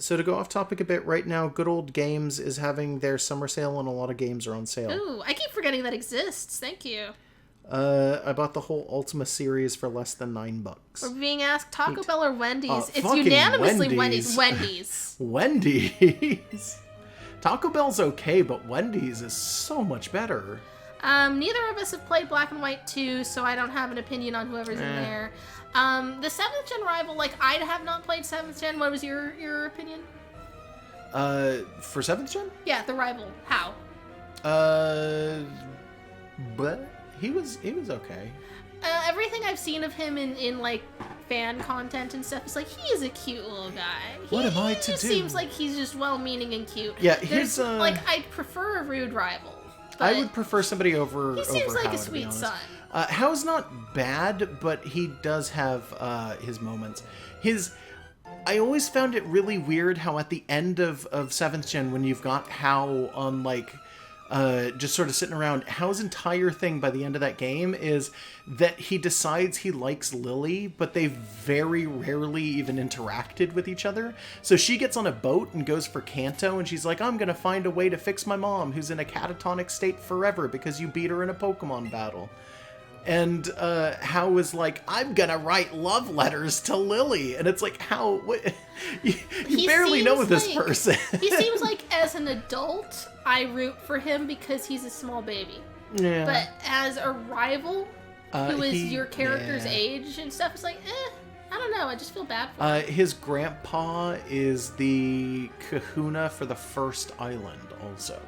So to go off topic a bit, right now, Good Old Games is having their summer sale, and a lot of games are on sale. Ooh, I keep forgetting that exists. Thank you. I bought the whole Ultima series for less than $9. We're being asked Taco Bell or Wendy's. It's fucking unanimously Wendy's. Wendy's. Wendy's. Taco Bell's okay, but Wendy's is so much better. Neither of us have played Black and White 2, so I don't have an opinion on whoever's in there. The 7th gen rival, like, I have not played 7th gen. What was your opinion? For 7th gen? Yeah, the rival. How? But he was okay. Everything I've seen of him in like fan content and stuff is like, he is a cute little guy. What am I to He just do? seems like he's just well-meaning and cute. Yeah, here's like, I'd prefer a rude rival. I would prefer somebody over. He seems like Hao, a sweet son. Hao's not bad, but he does have his moments. I always found it really weird how at the end of 7th gen, when you've got Hao on like just sort of sitting around, Hao's entire thing by the end of that game is that he decides he likes Lily, but they very rarely even interacted with each other. So she gets on a boat and goes for Kanto, and she's like, I'm gonna find a way to fix my mom, who's in a catatonic state forever because you beat her in a Pokemon battle. And Hao was like, I'm gonna write love letters to Lily. And it's like, Hao, what? You barely know this person. He seems like, as an adult, I root for him because he's a small baby. Yeah. But as a rival, who is your character's age and stuff, it's like, I don't know, I just feel bad for him. His grandpa is the kahuna for the first island also.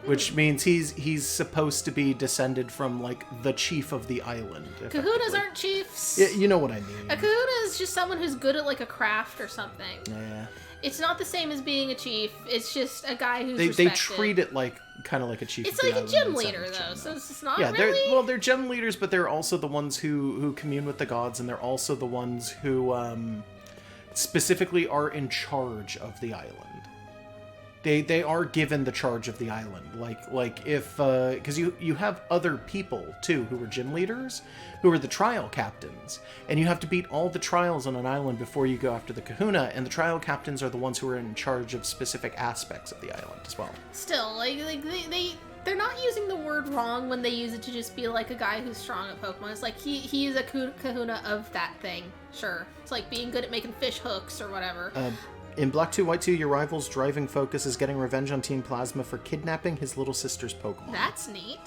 Which means he's supposed to be descended from, like, the chief of the island. Kahunas aren't chiefs. Yeah, you know what I mean. A kahuna is just someone who's good at, like, a craft or something. Yeah. It's not the same as being a chief. It's just a guy who's respected. They treat it like kind of like a chief. It's like a gym leader, though, so it's not really. Yeah, they're gym leaders, but they're also the ones who commune with the gods, and they're also the ones who specifically are in charge of the island. They are given the charge of the island, like if because you have other people too who are gym leaders, who are the trial captains, and you have to beat all the trials on an island before you go after the kahuna, and the trial captains are the ones who are in charge of specific aspects of the island as well. Still, like they're not using the word wrong when they use it to just be like a guy who's strong at Pokemon. It's like he is a kahuna of that thing. Sure, it's like being good at making fish hooks or whatever. In Black 2, White 2, your rival's driving focus is getting revenge on Team Plasma for kidnapping his little sister's Pokemon. That's neat.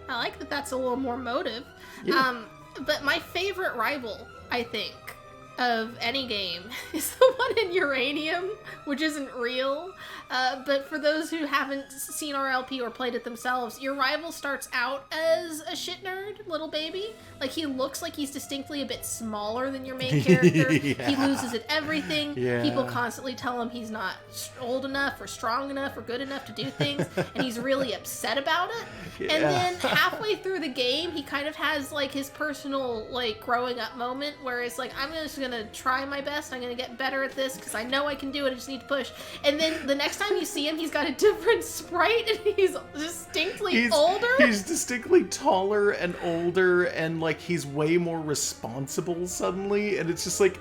I like that that's a little more motive. Yeah. But my favorite rival, I think, of any game is the one in Uranium, which isn't real. But for those who haven't seen our LP or played it themselves, your rival starts out as a shit nerd little baby. Like, he looks like he's distinctly a bit smaller than your main character. Yeah. He loses at everything. Yeah. People constantly tell him he's not old enough or strong enough or good enough to do things, and he's really upset about it. Yeah. And then halfway through the game, he kind of has, like, his personal, like, growing up moment where it's like, I'm just gonna try my best, I'm gonna get better at this because I know I can do it, I just need to push. And then the next time you see him, he's got a different sprite and he's distinctly older. He's distinctly taller and older, and like he's way more responsible suddenly, and it's just like,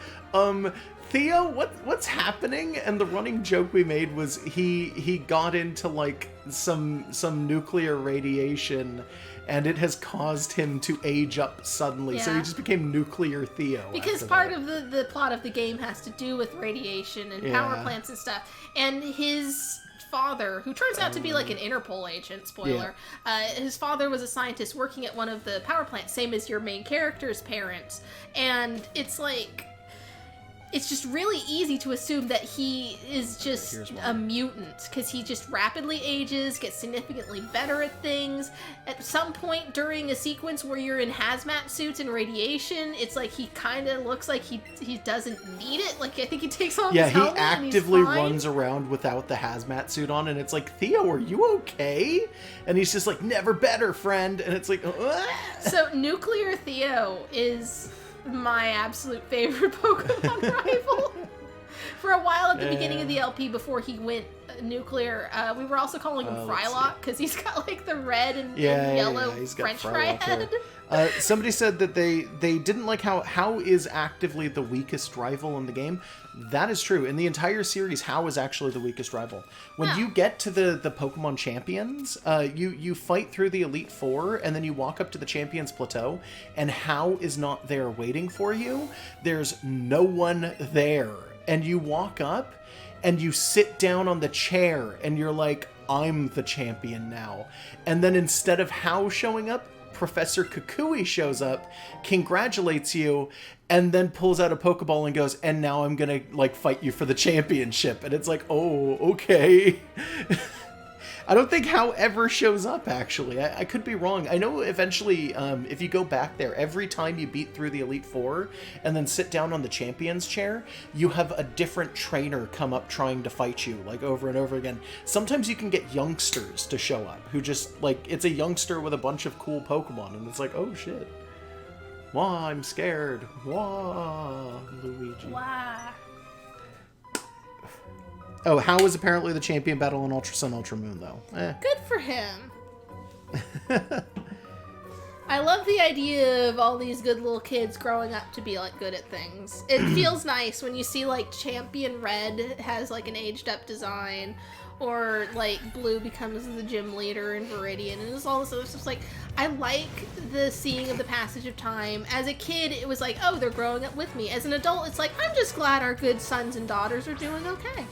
Theo, what's happening? And the running joke we made was he got into like some nuclear radiation, and it has caused him to age up suddenly. Yeah. So he just became Nuclear Theo. Because part of the plot of the game has to do with radiation and power plants and stuff. And his father, who turns out to be like an Interpol agent, spoiler, his father was a scientist working at one of the power plants, same as your main character's parents. And it's like, it's just really easy to assume that he is just a mutant, because he just rapidly ages, gets significantly better at things. At some point during a sequence where you're in hazmat suits and radiation, it's like he kind of looks like he doesn't need it. Like, I think he takes off his helmet and he actively runs around without the hazmat suit on, and it's like, Theo, are you okay? And he's just like, never better, friend. And it's like, So Nuclear Theo is my absolute favorite Pokemon rival. For a while at the beginning of the LP, before he went nuclear, we were also calling him Frylock, because he's got like the red and yellow French fry head. Somebody said that they didn't like how is actively the weakest rival in the game. That is true. In the entire series, How is actually the weakest rival. When you get to the Pokemon champions, you fight through the Elite Four, and then you walk up to the Champions Plateau, and How is not there waiting for you. There's no one there. And you walk up, and you sit down on the chair, and you're like, I'm the champion now. And then instead of How showing up, Professor Kukui shows up, congratulates you, and then pulls out a Pokeball and goes, and now I'm gonna, like, fight you for the championship. And it's like, oh, okay. I don't think How ever shows up, actually. I could be wrong. I know eventually, if you go back there, every time you beat through the Elite Four and then sit down on the champion's chair, you have a different trainer come up trying to fight you, like, over and over again. Sometimes you can get youngsters to show up who just, like, it's a youngster with a bunch of cool Pokemon, and it's like, oh, shit. Wah, I'm scared. Wah, Luigi. Wah. Oh, How is apparently the champion battle in Ultra Sun, Ultra Moon, though. Good for him. I love the idea of all these good little kids growing up to be, like, good at things. It feels nice when you see, like, Champion Red has, like, an aged-up design, or, like, Blue becomes the gym leader in Viridian, and it's all this other stuff. Like, I like the seeing of the passage of time. As a kid, it was like, oh, they're growing up with me. As an adult, it's like, I'm just glad our good sons and daughters are doing okay.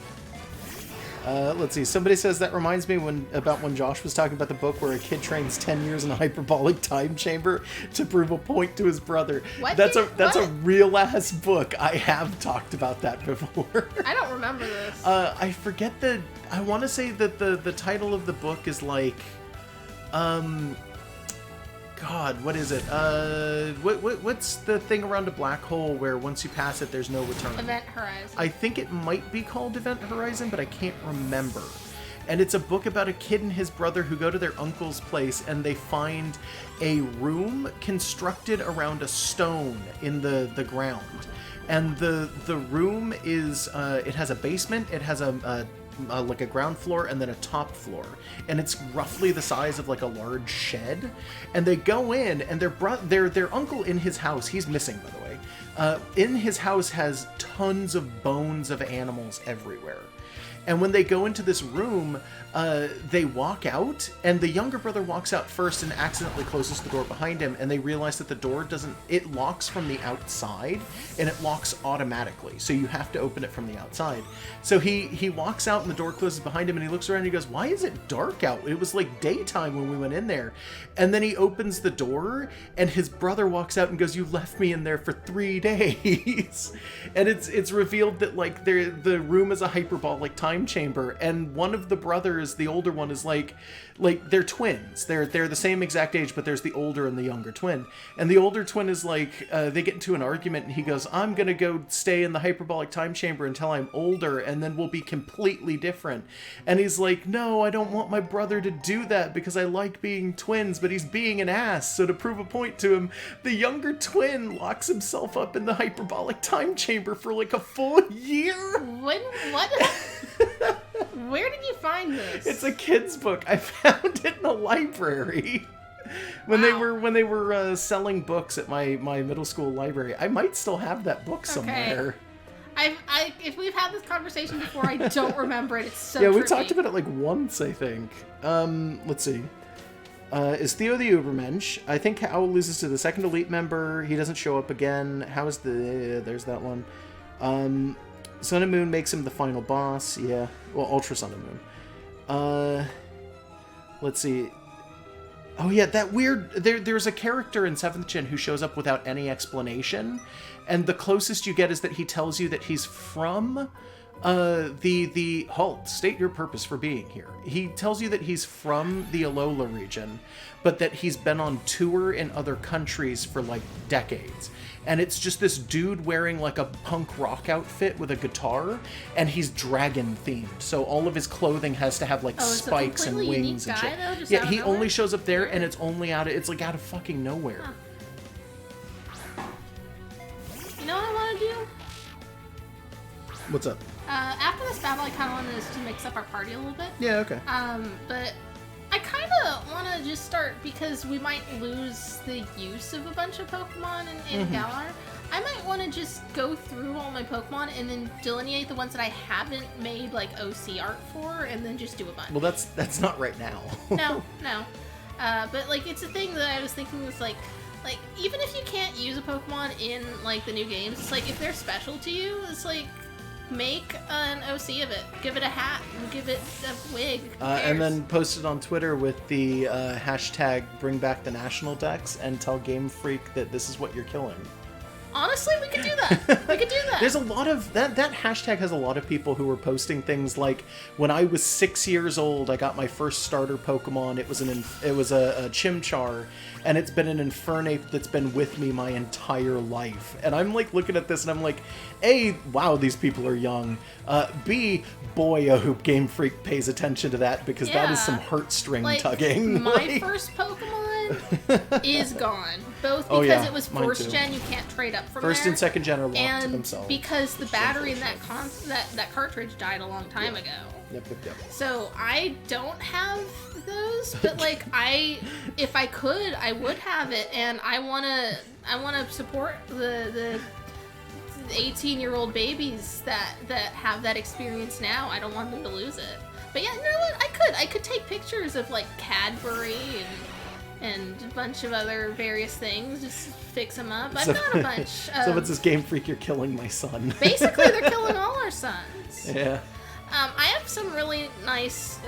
Let's see. Somebody says that reminds me about when Josh was talking about the book where a kid trains 10 years in a hyperbolic time chamber to prove a point to his brother. What? That's a real ass book. I have talked about that before. I don't remember this. I forget I want to say that the title of the book is like, God, what is it? What's the thing around a black hole where once you pass it, there's no return? Event Horizon. I think it might be called Event Horizon, but I can't remember. And it's a book about a kid and his brother who go to their uncle's place, and they find a room constructed around a stone in the ground. And the room is, it has a basement, it has like a ground floor and then a top floor, and it's roughly the size of like a large shed. And they go in, and their uncle in his house, he's missing, by the way, in his house has tons of bones of animals everywhere. And when they go into this room, they walk out, and the younger brother walks out first and accidentally closes the door behind him, and they realize that the door it locks from the outside, and it locks automatically, so you have to open it from the outside. So he walks out, and the door closes behind him, and he looks around and he goes, why is it dark out? It was like daytime when we went in there. And then he opens the door, and his brother walks out and goes, you left me in there for 3 days. And it's revealed that, like, the room is a hyperbolic time chamber, and one of the brothers, the older one, is like they're twins. They're the same exact age, but there's the older and the younger twin. And the older twin is like, they get into an argument, and he goes, I'm gonna go stay in the hyperbolic time chamber until I'm older, and then we'll be completely different. And he's like, no, I don't want my brother to do that because I like being twins, but he's being an ass. So to prove a point to him, the younger twin locks himself up in the hyperbolic time chamber for like a full year. What? Where did you find this? It's a kid's book. I found it in a library when they were selling books at my middle school library. I might still have that book somewhere. If we've had this conversation before, I don't remember it. It's so yeah, trippy. we talked about it like once, I think. Let's see. Is Theo the Ubermensch? I think How loses to the second elite member. He doesn't show up again. How is there's that one. Sun and Moon makes him the final boss. Yeah. Well, Ultra Sun and Moon. Let's see. Oh, yeah, that weird... There's a character in 7th Gen who shows up without any explanation, and the closest you get is that he tells you that he's from... Halt, state your purpose for being here. He tells you that he's from the Alola region, but that he's been on tour in other countries for, like, decades. And it's just this dude wearing, like, a punk rock outfit with a guitar, and he's dragon-themed. So all of his clothing has to have, like, spikes and wings and shit. Though, yeah, he only shows up there, and it's only it's, like, out of fucking nowhere. Huh. You know what I want to do? What's up? After this battle, I kind of want us to mix up our party a little bit. Yeah, okay. But I kind of want want to just start, because we might lose the use of a bunch of Pokemon in Galar. I might want to just go through all my Pokemon and then delineate the ones that I haven't made like OC art for, and then just do a bunch. Well, that's not right now. No. But like, it's a thing that I was thinking was like even if you can't use a Pokemon in like the new games, it's like if they're special to you, it's like make an OC of it, give it a hat, and give it a wig, and then post it on Twitter with the hashtag bring back the national decks and tell Game Freak that this is what you're killing. Honestly, we could do that. There's a lot of that hashtag has a lot of people who were posting things like, when I was 6 years old, I got my first starter Pokemon. It was a Chimchar, and it's been an Infernape that's been with me my entire life. And I'm like looking at this and I'm like, A, wow, these people are young. B, boy, I hope Game Freak pays attention to that, because that is some heartstring tugging. My first Pokemon is gone. Both because it was first gen, you can't trade up from first there. and second gen are locked to and themselves. because the battery in that cartridge died a long time ago. Yep. So I don't have those, but like if I could, I would have it, and I wanna support the 18-year-old babies that have that experience now. I don't want them to lose it. But yeah, you know what? I could take pictures of like Cadbury and a bunch of other various things, just fix them up. I've got a bunch. So it's this Game Freak, you're killing my son. Basically, they're killing all our sons. Yeah. I have some really nice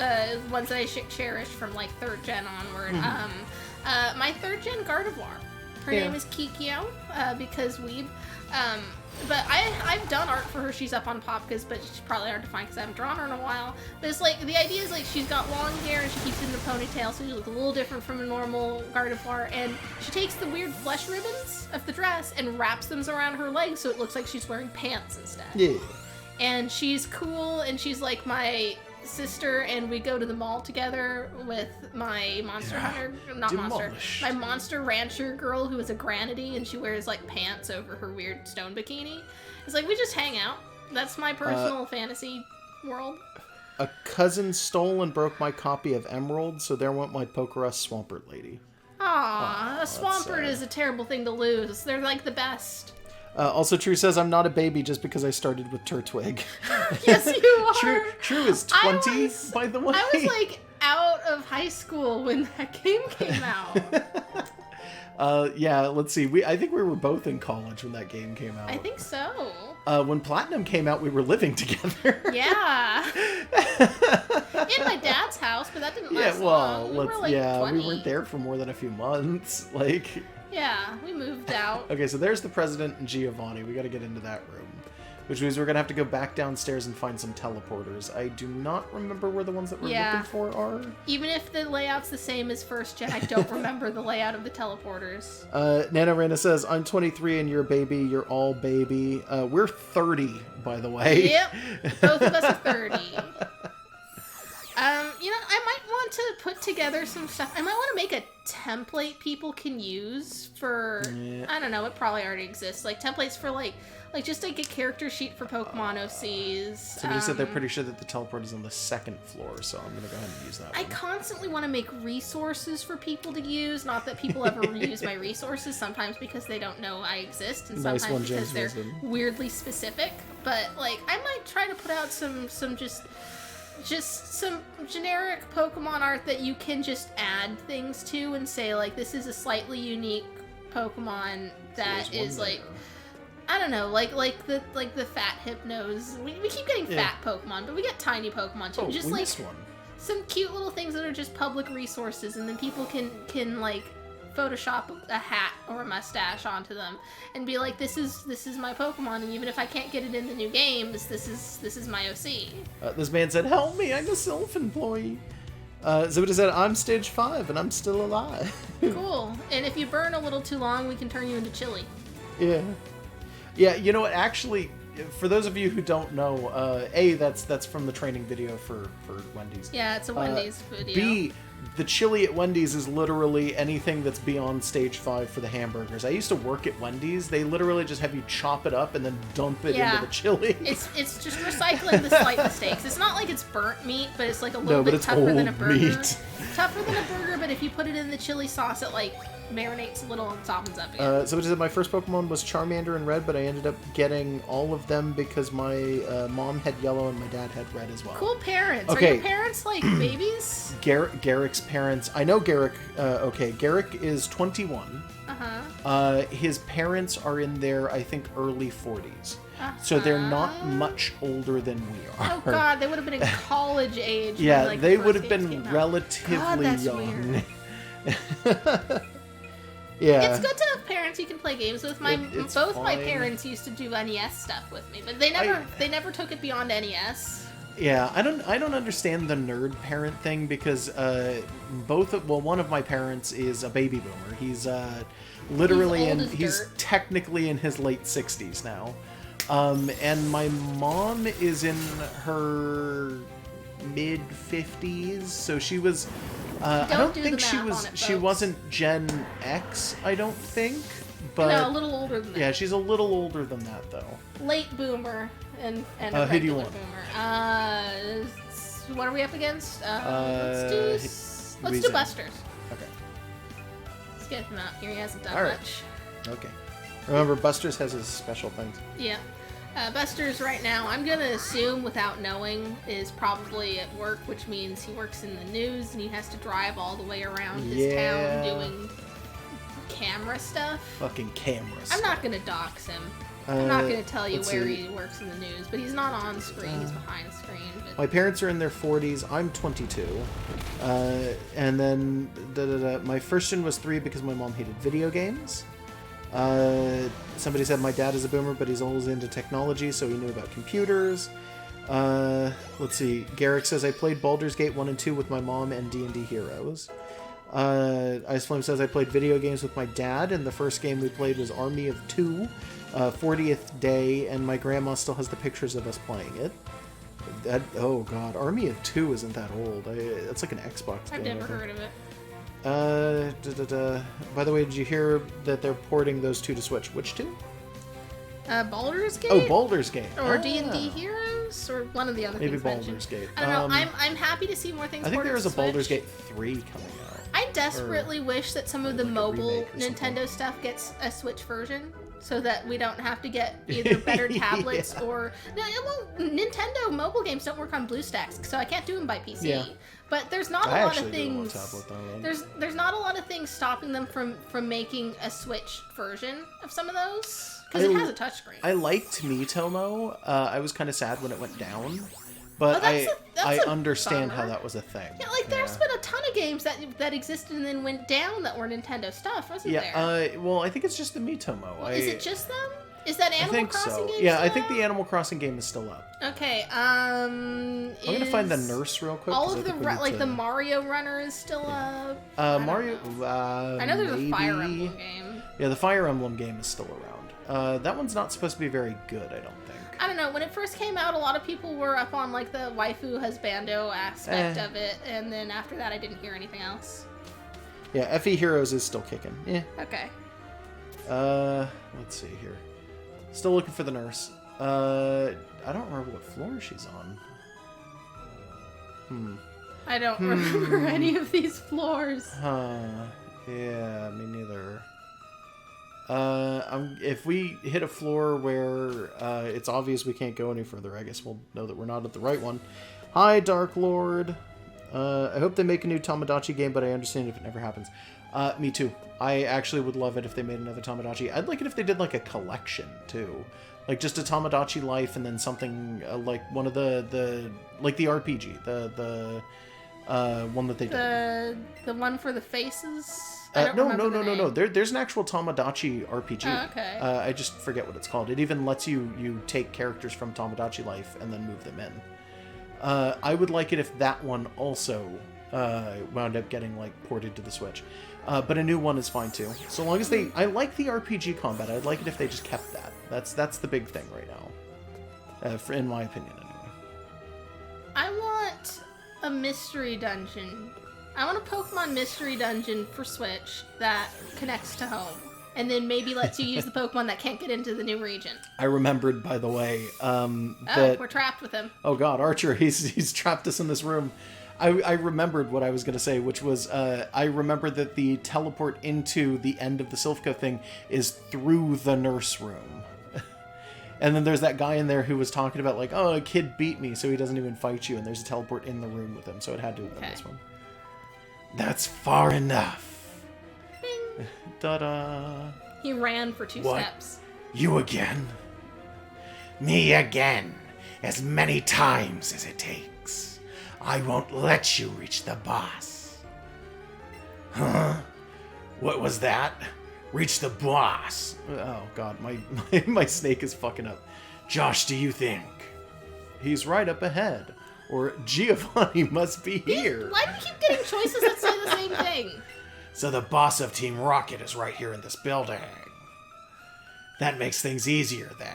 ones that I cherish from like 3rd gen onward. My 3rd gen Gardevoir. Her name is Kikyo, because weeb. But I've done art for her. She's up on Popka's, but she's probably hard to find because I haven't drawn her in a while. But it's like, the idea is like she's got long hair and she keeps it in a ponytail, so she looks a little different from a normal Gardevoir. And she takes the weird flesh ribbons of the dress and wraps them around her legs, so it looks like she's wearing pants instead. Yeah. And she's cool, and she's like my sister, and we go to the mall together with my monster hunter, my monster rancher girl who is a Granity, and she wears like pants over her weird stone bikini. It's like, we just hang out. That's my personal fantasy world. A cousin stole and broke my copy of Emerald, so there went my Pokerus Swampert lady. Aww, a Swampert is a terrible thing to lose. They're like the best. Also, True says, I'm not a baby just because I started with Turtwig. Yes, you are. True is 20, by the way. I was like out of high school when that game came out. Yeah, let's see. I think we were both in college when that game came out. I think so. When Platinum came out, we were living together. Yeah. In my dad's house, but that didn't last long. We were like 20. We weren't there for more than a few months. Like... Yeah, we moved out. Okay, so there's the President and Giovanni. We got to get into that room, which means we're going to have to go back downstairs and find some teleporters. I do not remember where the ones that we're looking for are. Even if the layout's the same as 1st gen, I don't remember the layout of the teleporters. Nana Rana says, I'm 23 and you're a baby. You're all baby. We're 30, by the way. Yep, both of us are 30. You know, I might want to put together some stuff. I might want to make a template people can use for, I don't know, it probably already exists. Like templates for like just like a character sheet for Pokemon OCs. Somebody said they're pretty sure that the teleport is on the 2nd floor, so I'm going to go ahead and use that one. I constantly want to make resources for people to use. Not that people ever use my resources, sometimes because they don't know I exist, and sometimes because they're weirdly specific. But like, I might try to put out some just some generic Pokemon art that you can just add things to and say, like, this is a slightly unique Pokemon that is like, I don't know, like the fat Hypnos. We keep getting fat Pokemon, but we get tiny Pokemon too. Just like some cute little things that are just public resources, and then people can like Photoshop a hat or a mustache onto them and be like, this is my Pokemon, and even if I can't get it in the new games, this is my OC. This man said, help me, I'm a self-employee. Zibita said, I'm stage 5 and I'm still alive. Cool. And if you burn a little too long, we can turn you into chili. Yeah, you know what, actually, for those of you who don't know, that's from the training video for Wendy's. Yeah, it's a Wendy's video. B, the chili at Wendy's is literally anything that's beyond stage 5 for the hamburgers. I used to work at Wendy's. They literally just have you chop it up and then dump it into the chili. It's just recycling the slight mistakes. It's not like it's burnt meat, but it's like a little bit tougher than a burger. Meat. Tougher than a burger, but if you put it in the chili sauce, it like marinates a little and softens up again. Somebody said my first Pokemon was Charmander and red, but I ended up getting all of them because my mom had yellow and my dad had red as well. Cool parents. Okay. Are your parents like babies? Garrick's parents. I know Garrick. Okay, Garrick is 21. His parents are in their, I think, early 40s. So they're not much older than we are. Oh god, they would have been in college age. Yeah, when, like, they the would first have games been came out. relatively God, that's young. weird. Yeah. It's good to have parents you can play games with. It's Both my fine. parents used to do NES stuff with me, but they never took it beyond NES. Yeah, I don't understand the nerd parent thing because one of my parents is a baby boomer. He's literally He's old and as he's dirt. technically in his late 60s now. And my mom is in her mid 50s, so she was I don't do think the she math was on it, she folks. wasn't Gen X, I don't think. But No, a little older than that. yeah, she's a little older than that though. Late boomer and a who do you regular want? boomer. What are we up against? Let's do Reason. Buster's. Okay. Let's get him out here. He hasn't done All right. much. Okay. Remember, Buster's has his special things. Yeah. Buster's right now, I'm going to assume without knowing, is probably at work, which means he works in the news and he has to drive all the way around his town doing camera stuff. Fucking cameras. I'm not going to dox him. I'm not going to tell you let's where see. he works in the news, but he's not on screen. He's behind the screen. But... My parents are in their 40s. I'm 22. And then my first one was 3 because my mom hated video games. Somebody said my dad is a boomer, but he's always into technology, so he knew about computers. Let's see. Garrick says I played Baldur's Gate 1 and 2 with my mom and D&D Heroes. Ice Flame says I played video games with my dad, and the first game we played was Army of Two, 40th Day, and my grandma still has the pictures of us playing it. Oh god, Army of Two isn't that old. It's like an Xbox game. I've never heard of it. By the way, did you hear that they're porting those two to Switch? Which two? Baldur's Gate? Oh, Baldur's Gate. Or D&D Heroes? Or one of the other Maybe things Baldur's mentioned. Gate. I don't know. I'm happy to see more things I think ported there is to a Baldur's Switch. Gate 3 coming out. I desperately wish that some of the like a mobile remake or something. Nintendo stuff gets a Switch version, so that we don't have to get either better tablets Yeah. or Nintendo mobile games don't work on BlueStacks, so I can't do them by PC. Yeah. But there's not I a lot actually of do them on things. tablet, though. There's not a lot of things stopping them from making a Switch version of some of those because it has a touchscreen. I liked Miitomo. I was kind of sad when it went down, but Oh, that's I a understand bummer. how that was a thing. Yeah, like there's been a ton of games that existed and then went down that were Nintendo stuff, wasn't there? Yeah, well, I think it's just the Miitomo. Is it just them? Is that I Animal think Crossing so. game Yeah, still I think out? the Animal Crossing game is still up. Okay, I'm gonna find the nurse real quick. All 'cause I of the think we need to- the Mario Runner is still up. Mario. I know there's a Fire maybe? Emblem game. Yeah, the Fire Emblem game is still around. That one's not supposed to be very good, I don't think. I don't know. When it first came out, a lot of people were up on like the waifu husbando aspect of it, and then after that, I didn't hear anything else. Yeah, FE Heroes is still kicking. Yeah. Okay. Let's see here. Still looking for the nurse. I don't remember what floor she's on. I don't remember any of these floors. Yeah, me neither. If we hit a floor where it's obvious we can't go any further, I guess we'll know that we're not at the right one. Hi, Dark Lord. I hope they make a new Tamagotchi game, but I understand if it never happens. Me too. I actually would love it if they made another Tamagotchi. I'd like it if they did like a collection too, like just a Tamagotchi Life and then something like one of the like the RPG, the one that they did. The one for the faces. I don't No. remember the name. There's an actual Tamagotchi RPG. Oh, okay. I just forget what it's called. It even lets you take characters from Tamagotchi Life and then move them in. I would like it if that one also wound up getting like ported to the Switch. But a new one is fine too. So long as they, I like the RPG combat. I'd like it if they just kept that. That's the big thing right now, in my opinion anyway. I want a mystery dungeon. I want a Pokemon mystery dungeon for Switch that connects to home. And then maybe lets you use the Pokemon that can't get into the new region. I remembered, by the way, that... we're trapped with him. Oh god, Archer, he's trapped us in this room. I remembered what I was going to say, which was I remember that the teleport into the end of the Silphco thing is through the nurse room. And then there's that guy in there who was talking about, like, oh, a kid beat me, so he doesn't even fight you, and there's a teleport in the room with him, so it had to have been this one. That's far enough. Bing. Ta-da. He ran for 2 steps. You again? Me again. As many times as it takes. I won't let you reach the boss. Huh? What was that? Reach the boss. Oh, God, my snake is fucking up. Josh, do you think? He's right up ahead. Or Giovanni must be here. Why do you keep getting choices that say the same thing? So the boss of Team Rocket is right here in this building. That makes things easier then.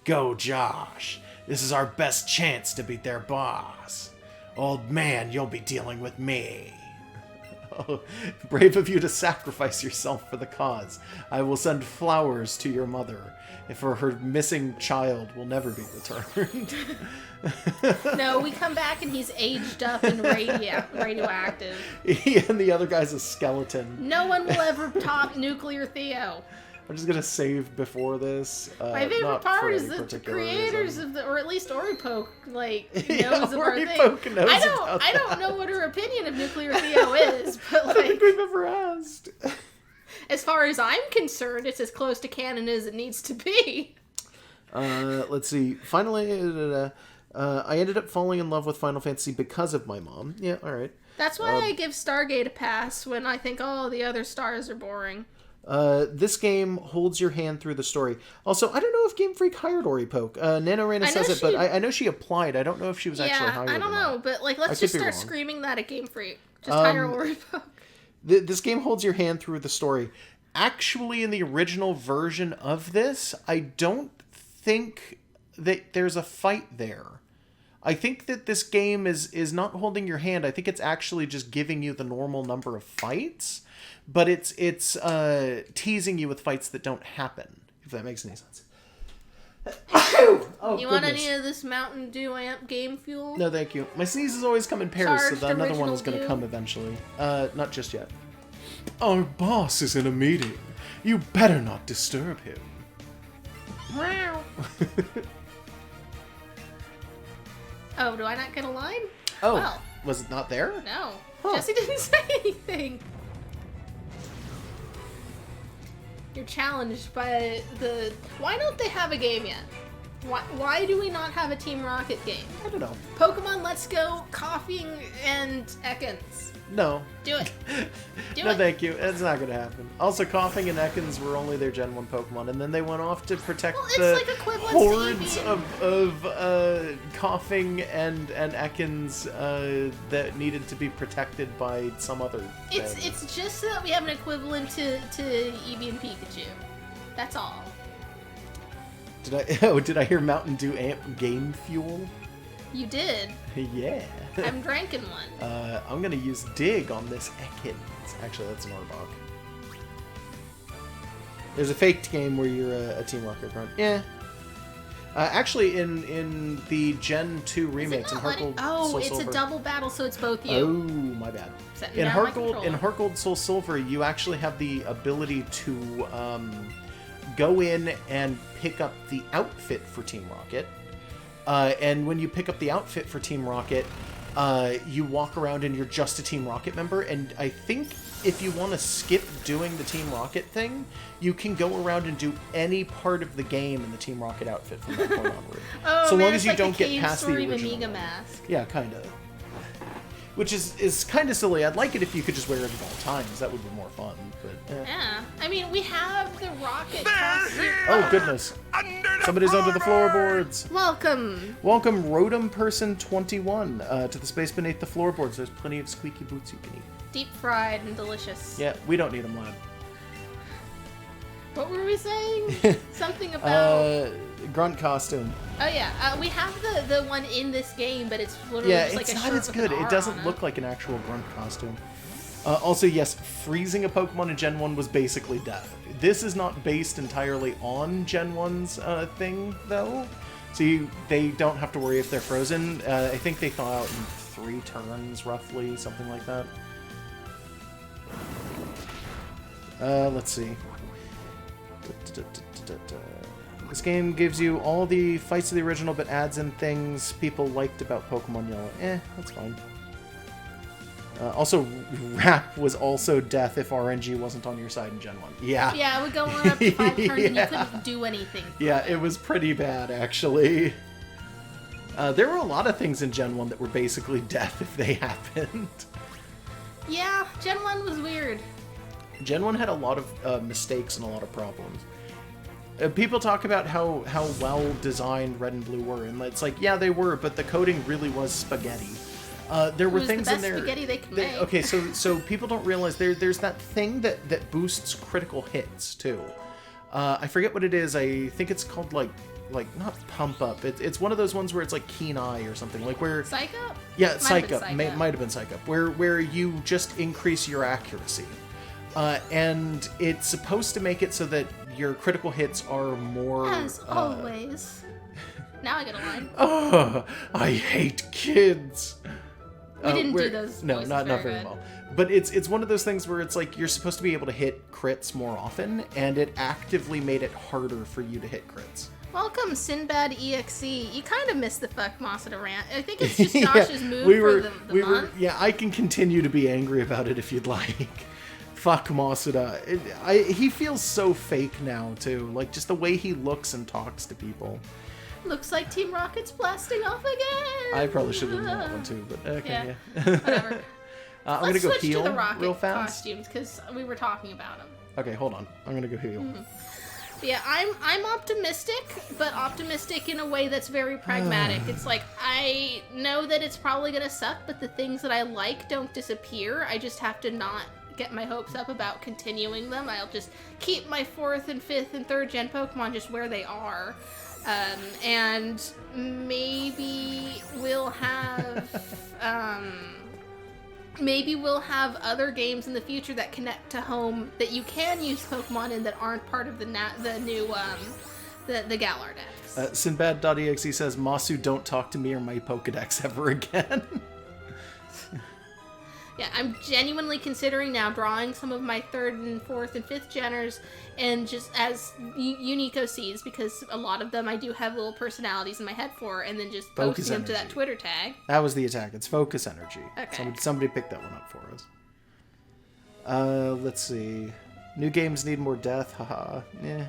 Go, Josh. This is our best chance to beat their boss. Old man, you'll be dealing with me. Oh, brave of you to sacrifice yourself for the cause. I will send flowers to your mother, for her missing child will never be returned. No, we come back and he's aged up and radioactive. And the other guy's a skeleton. No one will ever top Nuclear Theo. I'm just gonna save before this. My favorite part is that the creators of the, or at least Oripoke, like, knows of our thing. Knows I don't know what her opinion of Nuclear Theo is, but like, I don't think we've ever asked. As far as I'm concerned, it's as close to canon as it needs to be. Let's see. Finally, I ended up falling in love with Final Fantasy because of my mom. Yeah, all right. That's why I give Stargate a pass when I think, oh, the other stars are boring. This game holds your hand through the story. Also, I don't know if Game Freak hired Oripoke. NanoRena says it, but I know she applied. I don't know if she was actually hired. I don't know, but like, let's just start screaming that at Game Freak. Just hire Oripoke. This game holds your hand through the story. Actually, in the original version of this, I don't think that there's a fight there. I think that this game is not holding your hand. I think it's actually just giving you the normal number of fights. But it's teasing you with fights that don't happen, if that makes any sense. You want any of this Mountain Dew amp game fuel? No, thank you. My sneezes always come in pairs, so another one is going to come eventually. Not just yet. Our boss is in a meeting. You better not disturb him. Wow. Oh, do I not get a line? Oh, well, was it not there? No. Huh. Jesse didn't say anything. You're challenged by the... Why don't they have a game yet? Why do we not have a Team Rocket game? I don't know. Pokemon Let's Go, Coughing, and Ekans. No. Do it. No, thank you. It's not going to happen. Also, Coughing and Ekans were only their Gen 1 Pokemon, and then they went off to protect the hordes of Coughing and Ekans that needed to be protected by some other thing. It's just so that we have an equivalent to Eevee and Pikachu. That's all. Did I hear Mountain Dew amp game fuel? You did. Yeah. I'm drinking one. I'm gonna use Dig on this Ekans. Actually, that's an Arbok. There's a faked game where you're a Team Rocket grunt. Yeah. Actually, in the Gen 2 remakes, in Heart Gold, it's a double battle, so it's both you. Oh, my bad. In Heart Gold, Soul Silver, you actually have the ability to go in and pick up the outfit for Team Rocket. And when you pick up the outfit for Team Rocket, you walk around and you're just a Team Rocket member. And I think if you want to skip doing the Team Rocket thing, you can go around and do any part of the game in the Team Rocket outfit from that point onward. So long as you don't get past the original. Amiga mask. Yeah, kind of. Which is kind of silly. I'd like it if you could just wear it at all times. That would be more fun. But yeah, I mean, we have the rocket costume. Oh goodness! Somebody's under the floorboards. Welcome, Rotom Person 21 to the space beneath the floorboards. There's plenty of squeaky boots you can eat. Deep fried and delicious. Yeah, we don't need them, lad. What were we saying? Something about grunt costume. Oh yeah, we have the one in this game, but it's literally just like a shirt with an R on it. Yeah, it's not as good. It doesn't look like an actual grunt costume. Also, yes, freezing a Pokemon in Gen 1 was basically death. This is not based entirely on Gen 1's thing, though. So they don't have to worry if they're frozen. I think they thaw out in 3 turns, roughly, something like that. Let's see. This game gives you all the fights of the original, but adds in things people liked about Pokemon Yellow. That's fine. Also, Rap was also death if RNG wasn't on your side in Gen 1. Yeah. Yeah, it would go on up to 5 turns and you couldn't do anything. Yeah, it was pretty bad, actually. There were a lot of things in Gen 1 that were basically death if they happened. Yeah, Gen 1 was weird. Gen 1 had a lot of mistakes and a lot of problems. People talk about how well designed Red and Blue were, and it's like, yeah, they were, but the coding really was spaghetti. There were things in there. Spaghetti they could make. Okay, so people don't realize there's that thing that boosts critical hits too. I forget what it is. I think it's called like not pump up. It's one of those ones where it's like keen eye or something, like where Psych Up. Yeah, Psych Up. Might have been Psych Up, where you just increase your accuracy, and it's supposed to make it so that your critical hits are more. As always. Now I get a line. Oh, I hate kids. We didn't do those. No, not very well. But it's one of those things where it's like you're supposed to be able to hit crits more often, and it actively made it harder for you to hit crits. Welcome, Sinbad EXE. You kind of missed the fuck Masada rant. I think it's just Josh's move for the month. Yeah, I can continue to be angry about it if you'd like. Fuck Masada. He feels so fake now, too. Like, just the way he looks and talks to people. Looks like Team Rocket's blasting off again. I probably should have done that one too, but okay, yeah. Whatever. I'm gonna go heal to the Rocket real fast. Costumes because we were talking about them. Okay, hold on. I'm gonna go heal. Mm-hmm. Yeah, I'm optimistic, but optimistic in a way that's very pragmatic. It's like I know that it's probably gonna suck, but the things that I like don't disappear. I just have to not get my hopes up about continuing them. I'll just keep my 4th and 5th and 3rd gen Pokemon just where they are. And maybe we'll have other games in the future that connect to home that you can use Pokemon in that aren't part of the new the Galar decks. Sinbad.exe says, Masu, don't talk to me or my Pokedex ever again. Yeah, I'm genuinely considering now drawing some of my 3rd and 4th and 5th geners and just as unique OCs, because a lot of them I do have little personalities in my head for, and then just posting them to that Twitter tag. That was the attack. It's Focus Energy. Okay. Somebody picked that one up for us. Let's see. New games need more death. Haha. Yeah.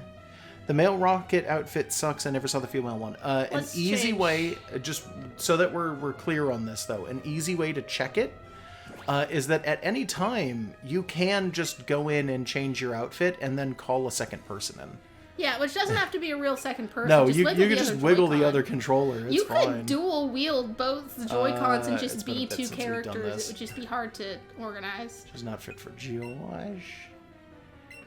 The male rocket outfit sucks. I never saw the female one. An easy way, just so that we're clear on this though, an easy way to check it is that at any time you can just go in and change your outfit and then call a second person in. Yeah, which doesn't have to be a real second person. No, you can just wiggle the other controller. It's fine. You could dual wield both the Joy-Cons and just be 2 characters. It would just be hard to organize. Which is not fit for Geolage.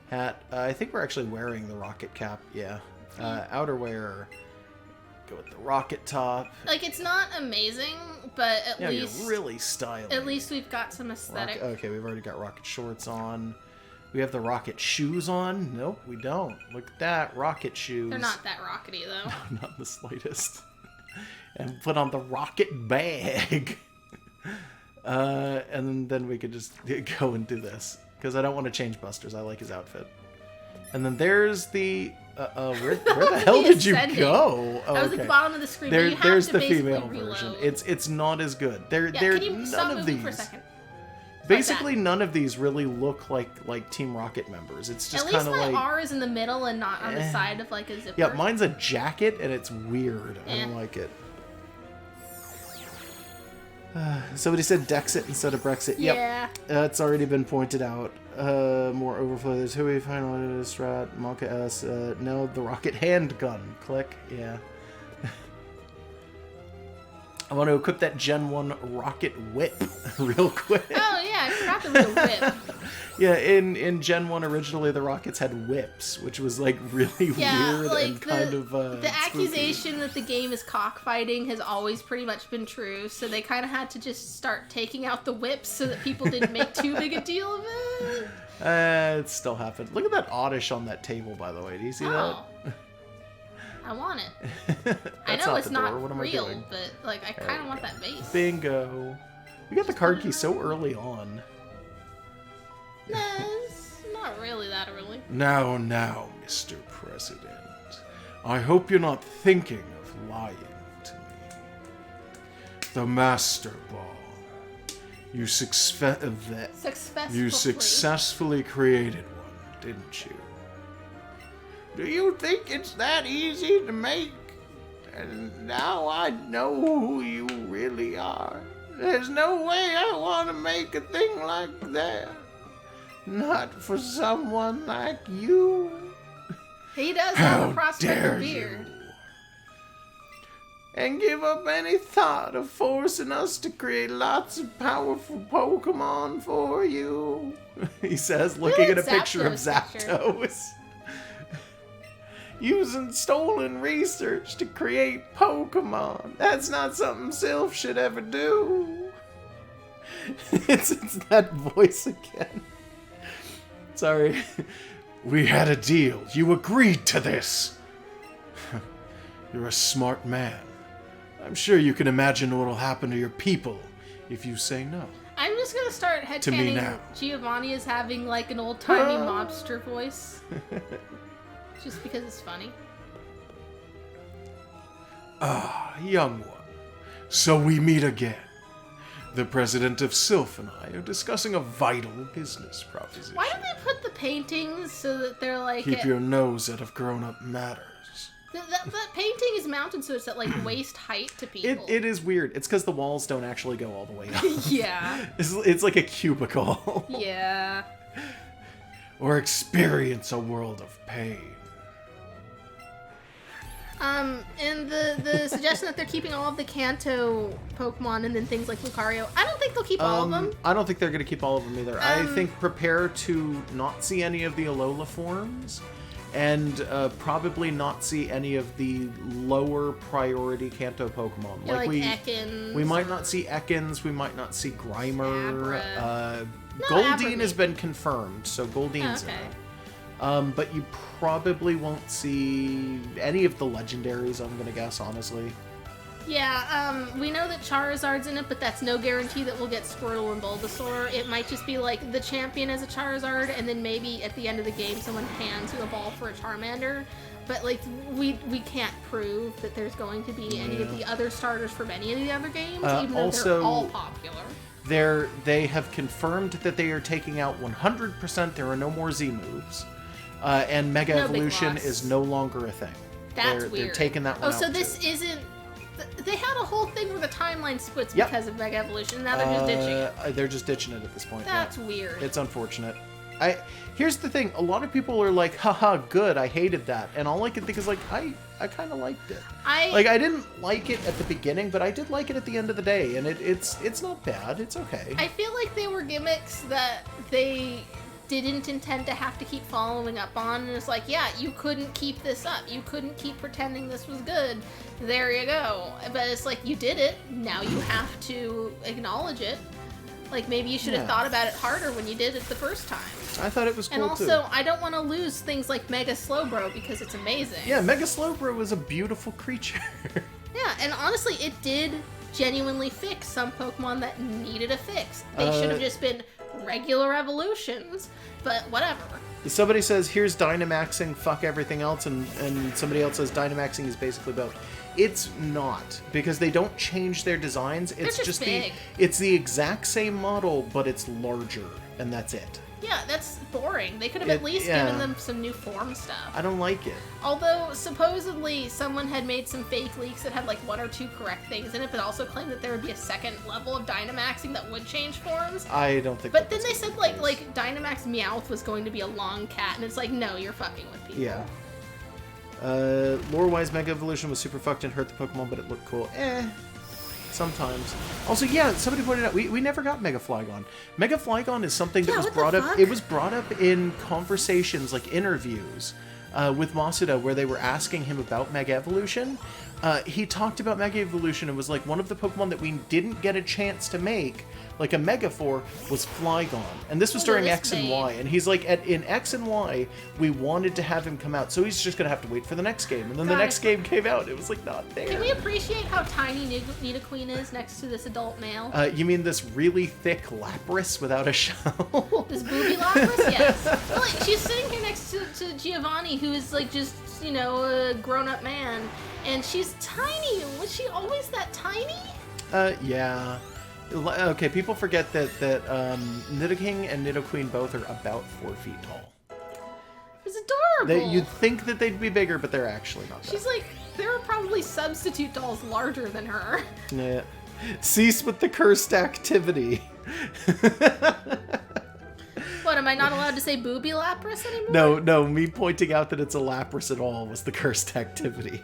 Hat. I think we're actually wearing the rocket cap. Yeah. Outerwear. Go with the rocket top. Like, it's not amazing, but at least... you're really stylish. At least we've got some aesthetic. Okay, we've already got rocket shorts on. We have the rocket shoes on. Nope, we don't. Look at that. Rocket shoes. They're not that rockety, though. No, not the slightest. And put on the rocket bag. And then we could just go and do this. Because I don't want to change Buster's. I like his outfit. And then there's the... where the hell did you go? I was at the bottom of the screen. There's the female version. It's not as good. Can you stop moving for a second? Basically, none of these really look like Team Rocket members. It's just kind of like... At least my R is in the middle and not on the side of like a zipper. Yeah, mine's a jacket and it's weird. I don't like it. Somebody said Dexit instead of Brexit. Yep. Yeah. It's already been pointed out. More overflow. There's Hui, Final Strat, Monka S. No, the rocket handgun. Click. Yeah. I want to equip that Gen 1 rocket whip real quick. Oh, yeah, I forgot the real whip. Yeah, in Gen 1 originally the rockets had whips, which was like really weird like and kind of the accusation that the game is cockfighting has always pretty much been true, so they kind of had to just start taking out the whips so that people didn't make too big a deal of it. It still happened. Look at that Oddish on that table, by the way. Do you see that? I want it. I know it's not real, but like I kind of want that base. Bingo. We got the card key so early on. Nah, it's not really that early. Now, Mr. President. I hope you're not thinking of lying to me. The Master Ball. You successfully created one, didn't you? Do you think it's that easy to make? And now I know who you really are. There's no way I want to make a thing like that. Not for someone like you. He does have a prospect beard. And give up any thought of forcing us to create lots of powerful Pokemon for you. He says, looking at a picture of Zapdos. Using stolen research to create Pokemon. That's not something Sylph should ever do. It's that voice again. Sorry. We had a deal. You agreed to this. You're a smart man. I'm sure you can imagine what'll happen to your people if you say no. I'm just gonna start headcanon Giovanni as having like an old-timey mobster voice. Just because it's funny. Young one. So we meet again. The president of Sylph and I are discussing a vital business proposition. Why don't they put the paintings so that they're like... Keep your nose out of grown-up matters. That painting is mounted so it's at like waist height to people. It is weird. It's because the walls don't actually go all the way up. Yeah. It's like a cubicle. Yeah. Or experience a world of pain. And the suggestion that they're keeping all of the Kanto Pokemon and then things like Lucario, I don't think they'll keep all of them. I don't think they're going to keep all of them either. I think prepare to not see any of the Alola forms, and probably not see any of the lower priority Kanto Pokemon. Yeah, like Ekans. We might not see Ekans, we might not see Grimer. No, Goldeen has been confirmed, so Goldeen's okay. But you probably won't see any of the legendaries, I'm gonna guess, honestly. Yeah, we know that Charizard's in it, but that's no guarantee that we'll get Squirtle and Bulbasaur. It might just be like the champion as a Charizard, and then maybe at the end of the game someone hands you a ball for a Charmander. But like we can't prove that there's going to be any of the other starters from any of the other games, even though they're all popular. They have confirmed that they are taking out 100%. There are no more Z moves. And Mega Evolution is no longer a thing. That's weird. They're taking that one out. Oh, so this isn't... They had a whole thing where the timeline splits because of Mega Evolution. Now they're just ditching it. They're just ditching it at this point. That's weird. It's unfortunate. Here's the thing. A lot of people are like, haha, good, I hated that. And all I can think is like, I kind of liked it. I didn't like it at the beginning, but I did like it at the end of the day. And it's not bad. It's okay. I feel like they were gimmicks that they didn't intend to have to keep following up on, and it's like, yeah, you couldn't keep this up. You couldn't keep pretending this was good. There you go. But it's like, you did it. Now you have to acknowledge it. Like, maybe you should have thought about it harder when you did it the first time. I thought it was cool, and also, I don't want to lose things like Mega Slowbro because it's amazing. Yeah, Mega Slowbro was a beautiful creature. Yeah, and honestly, it did genuinely fix some Pokemon that needed a fix. They should have just been regular evolutions, but whatever. Somebody says, here's Dynamaxing, fuck everything else, and somebody else says Dynamaxing is basically both. It's not, because they don't change their designs. It's just big. It's the exact same model, but it's larger, and that's it. Yeah, that's boring. They could have at least given them some new form stuff. I don't like it. Although, supposedly, someone had made some fake leaks that had like 1 or 2 correct things in it, but also claimed that there would be a second level of Dynamaxing that would change forms. I don't think But then they said like Dynamax Meowth was going to be a long cat, and it's like, no, you're fucking with people. Yeah. Lore-wise, Mega Evolution was super fucked and hurt the Pokemon, but it looked cool. Sometimes. Also, yeah, somebody pointed out, we never got Mega Flygon. Mega Flygon is something that was brought up. It was brought up in conversations, like interviews, with Masuda, where they were asking him about Mega Evolution. he talked about Mega Evolution and was like, one of the Pokemon that we didn't get a chance to make, like a Mega for, was Flygon. And this was during X and Y. And he's like, in X and Y, we wanted to have him come out, so he's just going to have to wait for the next game. And then the next game came out, and it was like, not there. Can we appreciate how tiny Nidoqueen is next to this adult male? You mean this really thick Lapras without a shell? This booby Lapras? Yes. Well, like, she's sitting here next to Giovanni, who is like just, you know, a grown-up man. And she's tiny. Was she always that tiny? Yeah. Okay, people forget that Nidoking and Nidoqueen both are about 4 feet tall. It's adorable. You'd think that they'd be bigger, but they're actually not that. She's like, there are probably substitute dolls larger than her. Yeah. Cease with the cursed activity. What, am I not allowed to say booby Lapras anymore? No, me pointing out that it's a Lapras at all was the cursed activity.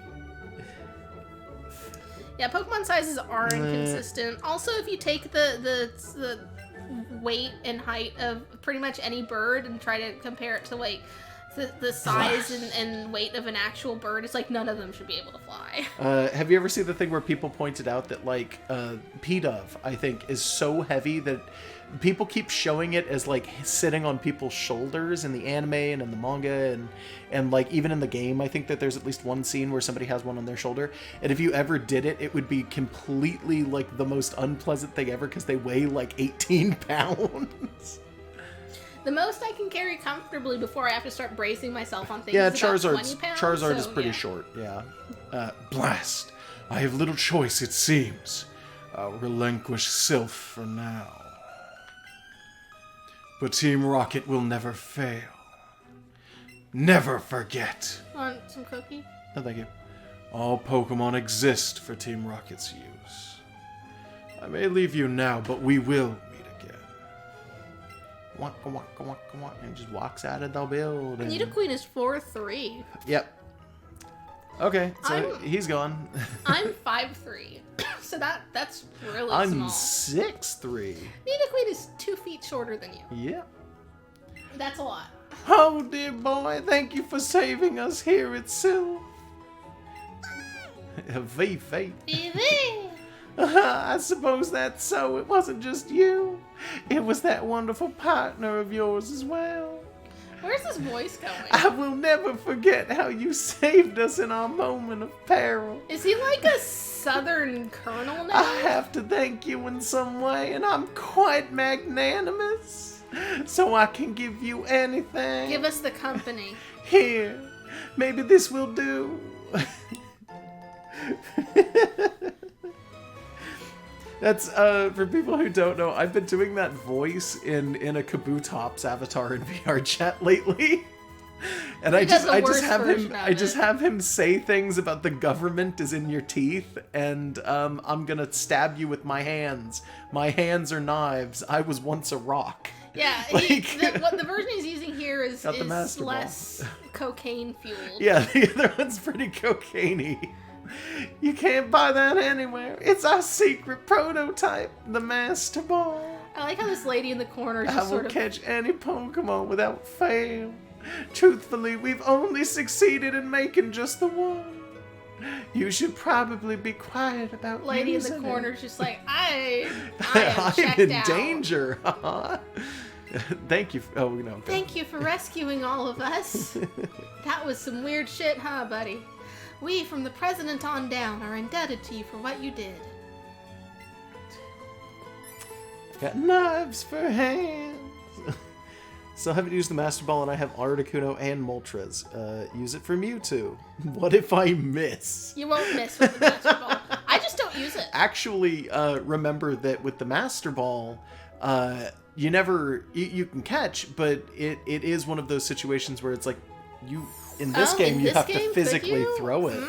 Yeah, Pokemon sizes are inconsistent. Also, if you take the weight and height of pretty much any bird and try to compare it to like the size and weight of an actual bird, it's like none of them should be able to fly. Have you ever seen the thing where people pointed out that like P-Dove, I think, is so heavy that people keep showing it as like sitting on people's shoulders in the anime and in the manga and like even in the game, I think that there's at least one scene where somebody has one on their shoulder. And if you ever did it, it would be completely like the most unpleasant thing ever because they weigh like 18 pounds. The most I can carry comfortably before I have to start bracing myself on things is about 20 pounds. Charizard is pretty short, yeah. Blast. I have little choice, it seems. I'll relinquish Sylph for now. But Team Rocket will never fail. Never forget. Want some cookie? No, thank you. All Pokemon exist for Team Rocket's use. I may leave you now, but we will meet again. Waka waka waka waka, and just walks out of the building. Nidoqueen is 4'3". Yep. Okay, so he's gone. I'm 5'3", so that's really I'm small. 6'3". Nidoqueen is 2 feet shorter than you. Yep. That's a lot. Oh, dear boy, thank you for saving us here at Sylph. Eevee. Eevee! I suppose that's so. It wasn't just you. It was that wonderful partner of yours as well. Where's this voice going? I will never forget how you saved us in our moment of peril. Is he like a southern colonel now? I have to thank you in some way, and I'm quite magnanimous. So I can give you anything. Give us the company. Here, maybe this will do. That's, for people who don't know, I've been doing that voice in a Kabutops avatar in VR chat lately. And I just have him say things about the government is in your teeth, and I'm gonna stab you with my hands. My hands are knives. I was once a rock. Yeah, what the version he's using here is less cocaine fueled. Yeah, the other one's pretty cocaine-y. You can't buy that anywhere. It's our secret prototype, the Master Ball. I like how this lady in the corner just I will catch any Pokemon without fail. Truthfully, we've only succeeded in making just the one. You should probably be quiet about lady in the corner's just like, I am checked in out. danger. Thank you. Oh, no. Thank you for rescuing all of us. That was some weird shit, huh, buddy? We, from the president on down, are indebted to you for what you did. Got knives for hands. Still haven't used the Master Ball, and I have Articuno and Moltres. Use it for Mewtwo. What if I miss? You won't miss with the Master Ball. I just don't use it. Actually, remember that with the Master Ball, you can catch, but it is one of those situations where it's like, in this game, you have to physically throw it.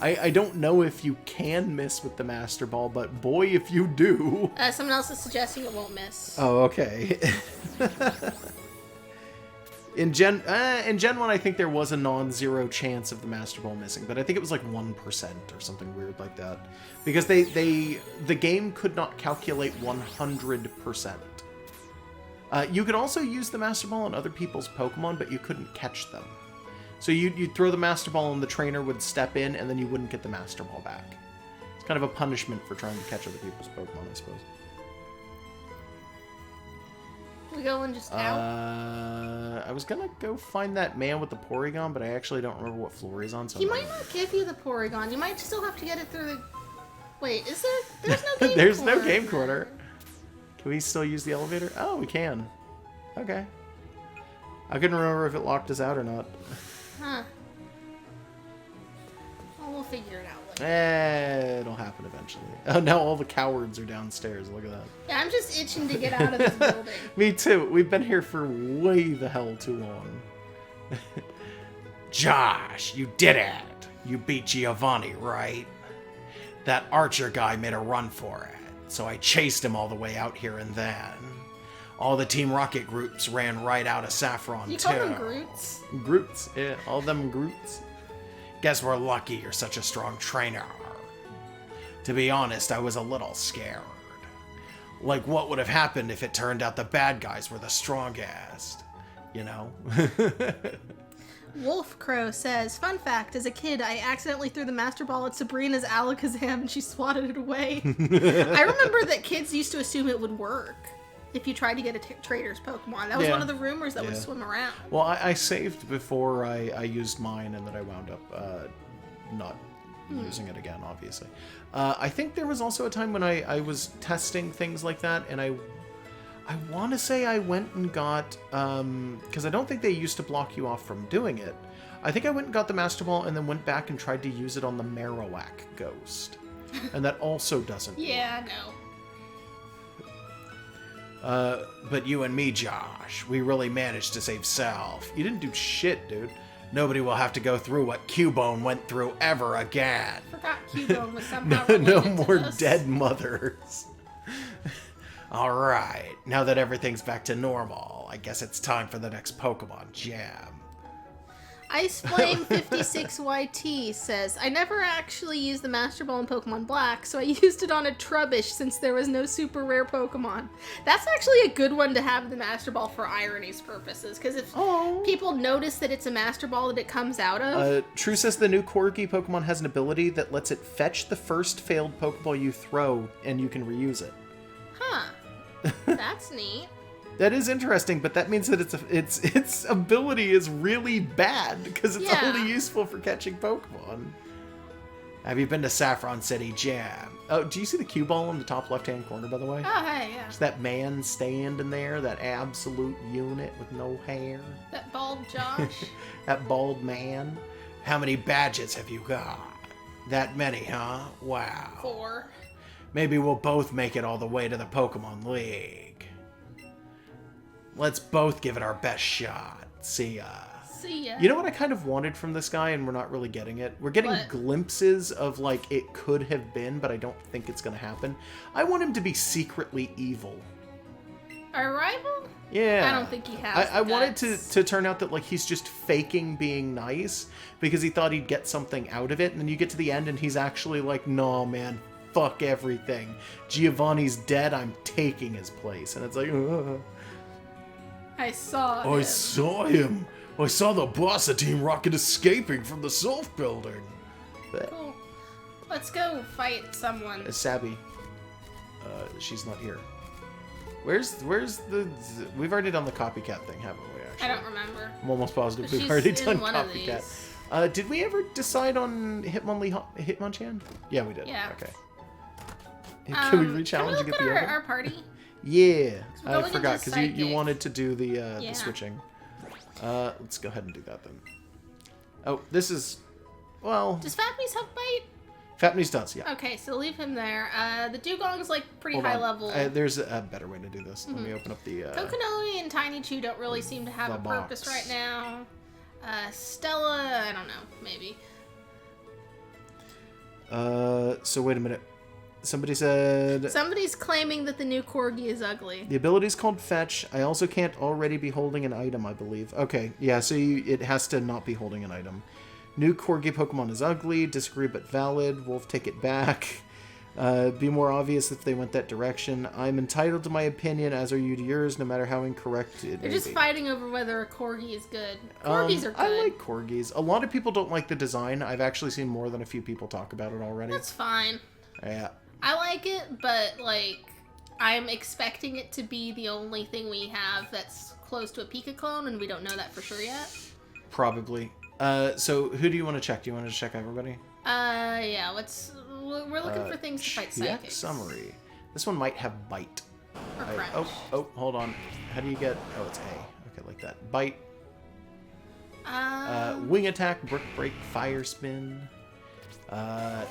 I don't know if you can miss with the Master Ball, but boy, if you do. Someone else is suggesting it won't miss. Oh, okay. In Gen 1, I think there was a non-zero chance of the Master Ball missing, but I think it was like 1% or something weird like that. Because the game could not calculate 100%. You could also use the Master Ball on other people's Pokemon, but you couldn't catch them. So you'd throw the Master Ball and the trainer would step in, and then you wouldn't get the Master Ball back. It's kind of a punishment for trying to catch other people's Pokemon, I suppose. We going just out? I was gonna go find that man with the Porygon, but I actually don't remember what floor he's on. So He might not give you the Porygon. You might still have to get it through the... Wait, is there... There's no game There's corner. no game corner. Can we still use the elevator? Oh, we can. Okay. I couldn't remember if it locked us out or not. Huh. Well, we'll figure it out later. It'll happen eventually. Oh, now all the cowards are downstairs. Look at that. Yeah, I'm just itching to get out of this building. Me too. We've been here for way the hell too long. Josh, you did it. You beat Giovanni, right? That Archer guy made a run for it, so I chased him all the way out here, and then all the Team Rocket groups ran right out of Saffron, You too. call them Groots? Groots, yeah, all them Groots. Guess we're lucky you're such a strong trainer. To be honest, I was a little scared. Like, what would have happened if it turned out the bad guys were the strongest? You know? Wolf Crow says, fun fact, as a kid, I accidentally threw the Master Ball at Sabrina's Alakazam and she swatted it away. I remember that kids used to assume it would work if you tried to get a trader's Pokemon. That was one of the rumors that would swim around. Well, I saved before I used mine, and then I wound up not using it again, obviously. I think there was also a time when I was testing things like that, and I want to say I went and got, because I don't think they used to block you off from doing it. I think I went and got the Master Ball and then went back and tried to use it on the Marowak Ghost. And that also doesn't Yeah, no. But you and me, Josh, we really managed to save Self. You didn't do shit, dude. Nobody will have to go through what Cubone went through ever again. Forgot Cubone was somehow No related to more this. dead mothers. Alright, now that everything's back to normal, I guess it's time for the next Pokemon Jam. IceFlame56YT says, I never actually used the Master Ball in Pokemon Black, so I used it on a Trubbish since there was no super rare Pokemon. That's actually a good one to have the Master Ball for irony's purposes, because if people notice that it's a Master Ball that it comes out of... True says the new Corgi Pokemon has an ability that lets it fetch the first failed Pokeball you throw, and you can reuse it. Huh. That's neat. That is interesting, but that means that its ability is really bad because it's only useful for catching Pokemon. Have you been to Saffron City Jam? Oh, do you see the cue ball in the top left-hand corner, by the way? Oh, hey, yeah. It's that man standing there, that absolute unit with no hair. That bald Josh. That bald man. How many badges have you got? That many, huh? Wow. 4. Maybe we'll both make it all the way to the Pokemon League. Let's both give it our best shot. See ya. See ya. You know what I kind of wanted from this guy, and we're not really getting it? We're getting glimpses of, like, it could have been, but I don't think it's going to happen. I want him to be secretly evil. Our rival? Yeah. I don't think he has I want it to turn out that, like, he's just faking being nice because he thought he'd get something out of it, and then you get to the end and he's actually like, no, man, fuck everything. Giovanni's dead, I'm taking his place. And it's like, ugh. I saw I him. saw him. I saw the boss of Team Rocket escaping from the Self Building. Cool. Let's go fight someone. Sabby. She's not here. Where's the... We've already done the copycat thing, haven't we, actually? I don't remember. I'm almost positive But we've already she's done in one of copycat. these. Did we ever decide on Hitmonchan? Yeah, we did. Yeah. Okay. Can we re-challenge and look get the at other? our party? Yeah, we're I going forgot into because you Psychic. wanted to do the switching. Let's go ahead and do that then. Oh, this is, well, Does Fatme's have bite? Fatme's does, yeah. Okay, so leave him there. The Dugong's like pretty Hold high on. level. There's a better way to do this. Let me open up the. Kokinoe and Tiny Chew don't really seem to have the a purpose box. right now. Stella, I don't know, maybe. So wait a minute. Somebody said Somebody's claiming that the new Corgi is ugly. the ability is called Fetch. I also can't already be holding an item, I believe. Okay, yeah, so it has to not be holding an item. New Corgi Pokemon is ugly. Disagree but valid. Wolf, take it back. Be more obvious if they went that direction. I'm entitled to my opinion, as are you to yours, no matter how incorrect it They're may just be. fighting over whether a corgi is good. Corgis are good. I like corgis. A lot of people don't like the design. I've actually seen more than a few people talk about it already. That's fine. Yeah. I like it, but, like, I'm expecting it to be the only thing we have that's close to a Pika clone, and we don't know that for sure yet. Probably. So who do you want to check? Do you want to check everybody? Yeah, we're looking for things to fight psychics. Summary. This one might have bite. Or crunch. Oh, hold on. How do you get... Oh, it's A. Okay, like that. Bite. Wing attack, brick break, fire spin.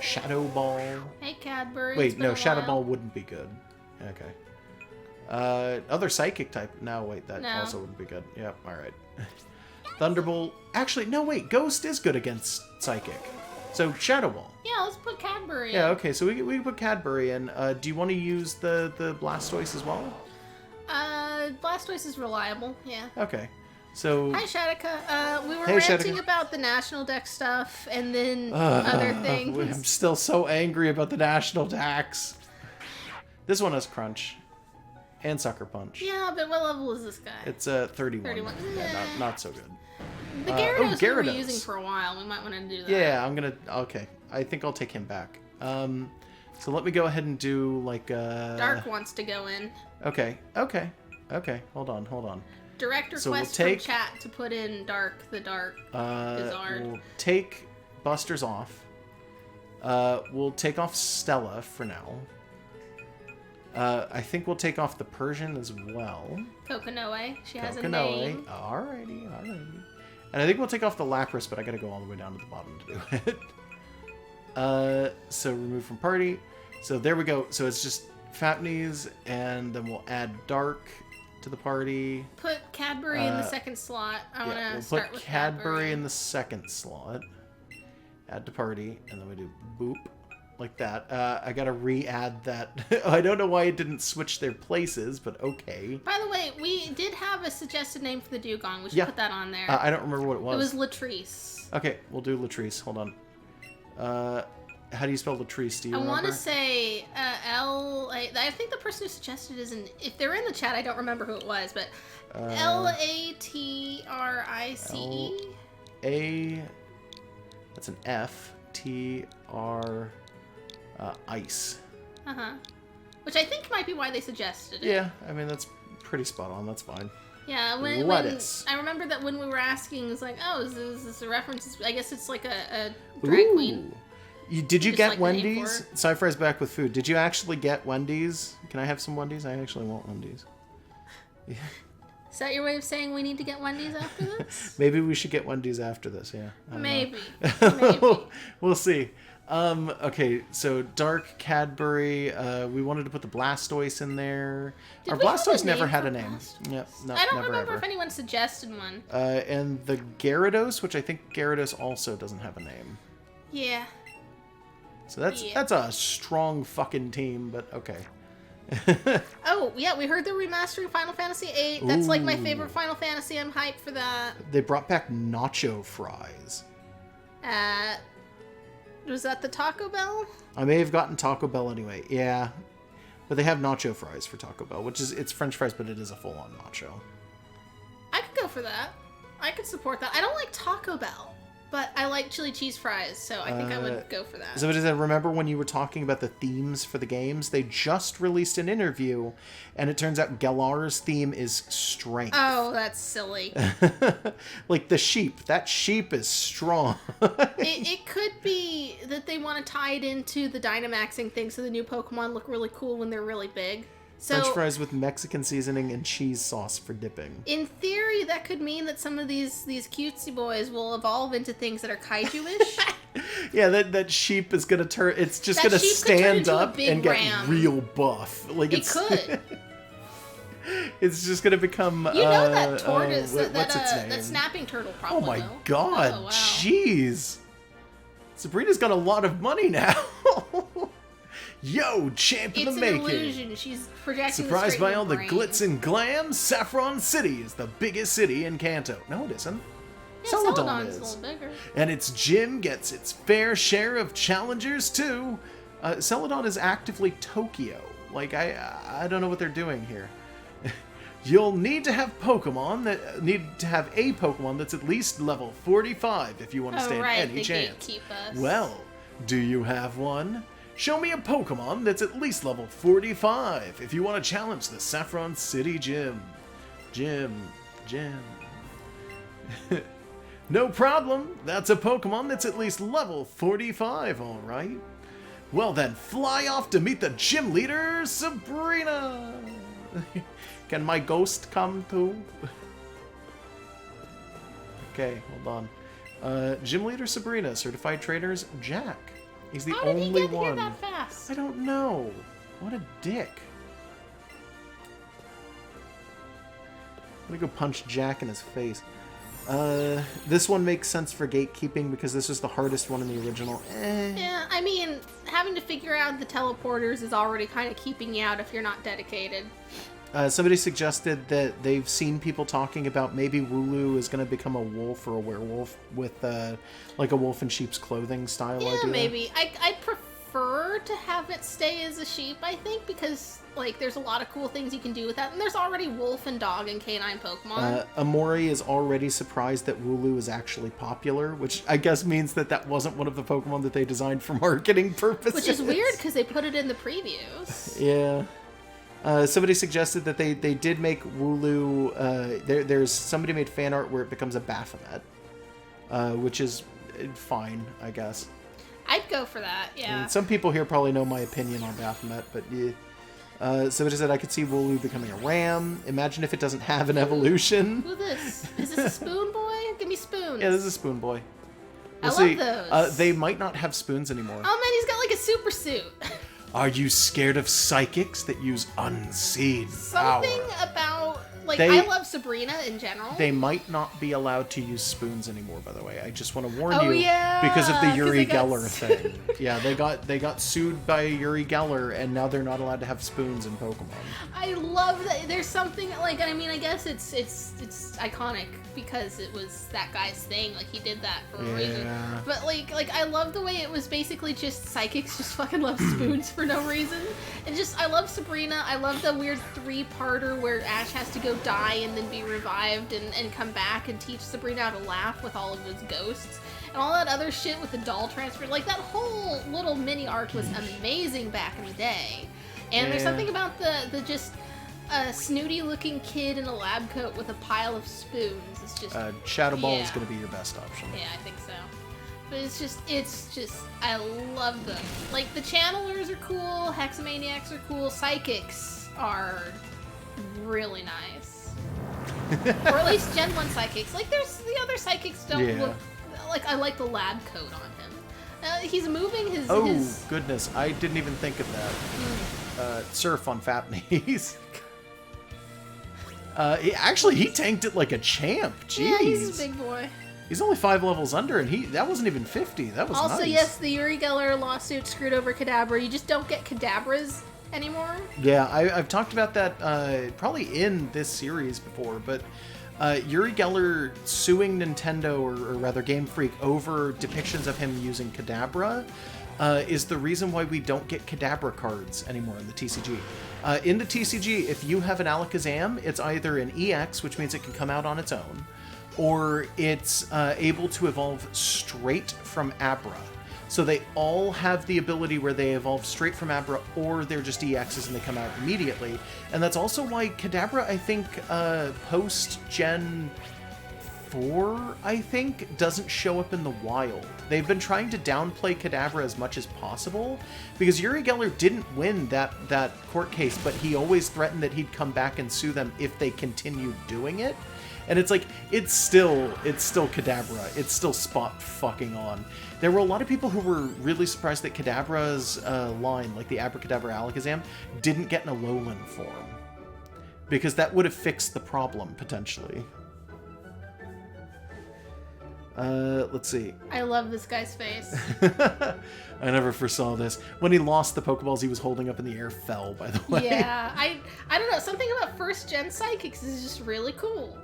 Shadow ball. Hey, Cadbury. Wait, no, shadow ball wouldn't be good. Okay. Other psychic type. No, wait, that also wouldn't be good. Yep, alright. Thunderbolt. Actually, no, wait. Ghost is good against psychic. So, Shadow Ball. Yeah, let's put Cadbury in. Yeah, okay, so we can put Cadbury in. Do you want to use the Blastoise as well? Blastoise is reliable, yeah. Okay. So... Hi, Shadika. We were ranting about the National Dex stuff, and then other things. I'm still so angry about the National Dex. This one has Crunch. And Sucker Punch. Yeah, but what level is this guy? It's 31. 31. Yeah, not so good. The Gyarados we were Gyarados. using for a while. We might want to do that. Yeah, okay. I think I'll take him back. So let me go ahead and do like Dark wants to go in. Okay. Hold on. Direct request from chat to put in Dark Bizarre. We'll take Busters off. We'll take off Stella for now. I think we'll take off the Persian as well. Kokonoe. She has a name. Alrighty. And I think we'll take off the Lapras, but I gotta go all the way down to the bottom to do it. So remove from party. So there we go. So it's just Fapnys, and then we'll add Dark to the party. Put Cadbury in the second slot. We'll start with Cadbury in the second slot. Add to party, and then we do boop. Like that. I gotta re-add that. I don't know why it didn't switch their places, but okay. By the way, we did have a suggested name for the Dugong. We should put that on there. I don't remember what it was. It was Latrice. Okay, we'll do Latrice. Hold on. How do you spell Latrice? Do you remember? I want to say I think the person who suggested is if they're in the chat, I don't remember who it was, but Latrice. That's an F. T-R... ice. Which I think might be why they suggested it. Yeah, I mean, that's pretty spot on. That's fine. Yeah, Lettuce. I remember that when we were asking, it's like, oh, is this a reference? I guess it's like a drag queen. Did you get like Wendy's? Cypher's back with food. Did you actually get Wendy's? Can I have some Wendy's? I actually want Wendy's. Yeah. Is that your way of saying we need to get Wendy's after this? Maybe we should get Wendy's after this, yeah. Maybe. We'll see. Okay, so Dark Cadbury. We wanted to put the Blastoise in there. Our Blastoise never had a name. Yep, I don't remember if anyone suggested one. And the Gyarados, which I think Gyarados also doesn't have a name. Yeah. So that's a strong fucking team, but okay. Oh, yeah, we heard they're remastering Final Fantasy VIII. That's like my favorite Final Fantasy. I'm hyped for that. They brought back nacho fries. Was that the Taco Bell? I may have gotten Taco Bell anyway. Yeah. But they have nacho fries for Taco Bell, it's French fries, but it is a full-on nacho. I could go for that. I could support that. I don't like Taco Bell, but I like chili cheese fries, so I think I would go for that. So what is that? Remember when you were talking about the themes for the games? They just released an interview, and it turns out Galar's theme is strength. Oh, that's silly. Like the sheep. That sheep is strong. It could be that they want to tie it into the Dynamaxing thing so the new Pokemon look really cool when they're really big. So, French fries with Mexican seasoning and cheese sauce for dipping. In theory, that could mean that some of these cutesy boys will evolve into things that are kaiju-ish. Yeah, that sheep is gonna turn. It's just gonna stand up and get real buff. Like it could. It's just gonna become. That tortoise. What's its name? That snapping turtle. Probably. Oh my god! Oh, wow. Jeez. Sabrina's got a lot of money now. Yo, champ in the making. It's an illusion. She's projecting. Surprised by all the glitz and glam, Saffron City is the biggest city in Kanto. No, it isn't. Yeah, Celadon is. A little bigger. And its gym gets its fair share of challengers, too. Celadon is actively Tokyo. Like, I don't know what they're doing here. You'll need to have a Pokemon that's at least level 45 if you want to stand any chance. Well, do you have one? Show me a Pokemon that's at least level 45 if you want to challenge the Saffron City Gym. Gym. No problem. That's a Pokemon that's at least level 45, all right? Well then, fly off to meet the gym leader, Sabrina! Can my ghost come too? Okay, hold on. Gym leader Sabrina, certified trainers Jack. He's the only one. How did he get here that fast? I don't know. What a dick. I'm gonna go punch Jack in his face. This one makes sense for gatekeeping because this is the hardest one in the original. Yeah, I mean, having to figure out the teleporters is already kind of keeping you out if you're not dedicated. Somebody suggested that they've seen people talking about maybe Wooloo is going to become a wolf or a werewolf with like a wolf in sheep's clothing style idea. Yeah, maybe. I'd prefer to have it stay as a sheep, I think, because like there's a lot of cool things you can do with that, and there's already wolf and dog and canine Pokemon. Amori is already surprised that Wooloo is actually popular, which I guess means that wasn't one of the Pokemon that they designed for marketing purposes. Which is weird because they put it in the previews. Yeah. Somebody suggested that they did make Wooloo. There's somebody made fan art where it becomes a Baphomet, which is fine, I guess. I'd go for that. Yeah. And some people here probably know my opinion on Baphomet, but yeah. Somebody said I could see Wooloo becoming a ram. Imagine if it doesn't have an evolution. Who this? Is this a Spoon Boy? Give me spoons. Yeah, this is a Spoon Boy. We'll love those. They might not have spoons anymore. Oh man, he's got like a super suit. Are you scared of psychics that use unseen Something power? About, like, I love Sabrina in general. They might not be allowed to use spoons anymore, by the way. I just want to warn you. Yeah, because of the Uri Geller thing. Yeah, they got sued by Uri Geller, and now they're not allowed to have spoons in Pokemon. I love that. There's something, like, I mean, I guess it's iconic because it was that guy's thing. Like, he did that for a reason. But, like I love the way it was basically just psychics just fucking love spoons for no reason. And just, I love Sabrina. I love the weird 3-parter where Ash has to go die and then be revived and come back and teach Sabrina how to laugh with all of his ghosts. And all that other shit with the doll transfer. Like, that whole little mini arc was amazing back in the day. And there's something about the just a snooty-looking kid in a lab coat with a pile of spoons. It's just... Shadow Ball is going to be your best option. Yeah, I think so. But it's just, I love them. Like, the Channelers are cool, Hexamaniacs are cool, Psychics are really nice. Or at least Gen 1 Psychics. Like, there's the other Psychics don't look... Like, I like the lab coat on him. He's moving his... goodness, I didn't even think of that. Surf on Fat Knees. He tanked it like a champ. Jeez. Yeah, he's a big boy. He's only 5 levels under, and that wasn't even 50. That was also, nice. yes, the Uri Geller lawsuit screwed over Kadabra. You just don't get Kadabras anymore. Yeah, I've talked about that probably in this series before, but Uri Geller suing Nintendo, or rather Game Freak, over depictions of him using Kadabra is the reason why we don't get Kadabra cards anymore in the TCG. In the TCG, if you have an Alakazam, it's either an EX, which means it can come out on its own, or it's able to evolve straight from Abra. So they all have the ability where they evolve straight from Abra, or they're just EXs and they come out immediately. And that's also why Kadabra, I think, post-Gen 4, I think, doesn't show up in the wild. They've been trying to downplay Kadabra as much as possible, because Uri Geller didn't win that court case, but he always threatened that he'd come back and sue them if they continued doing it. And it's like, it's still Kadabra. It's still spot fucking on. There were a lot of people who were really surprised that Kadabra's line, like the Abracadabra Alakazam, didn't get an Alolan form. Because that would have fixed the problem, potentially. Let's see. I love this guy's face. I never foresaw this. When he lost the Pokeballs he was holding up in the air fell, by the way. Yeah, I don't know. Something about first gen Psychics is just really cool.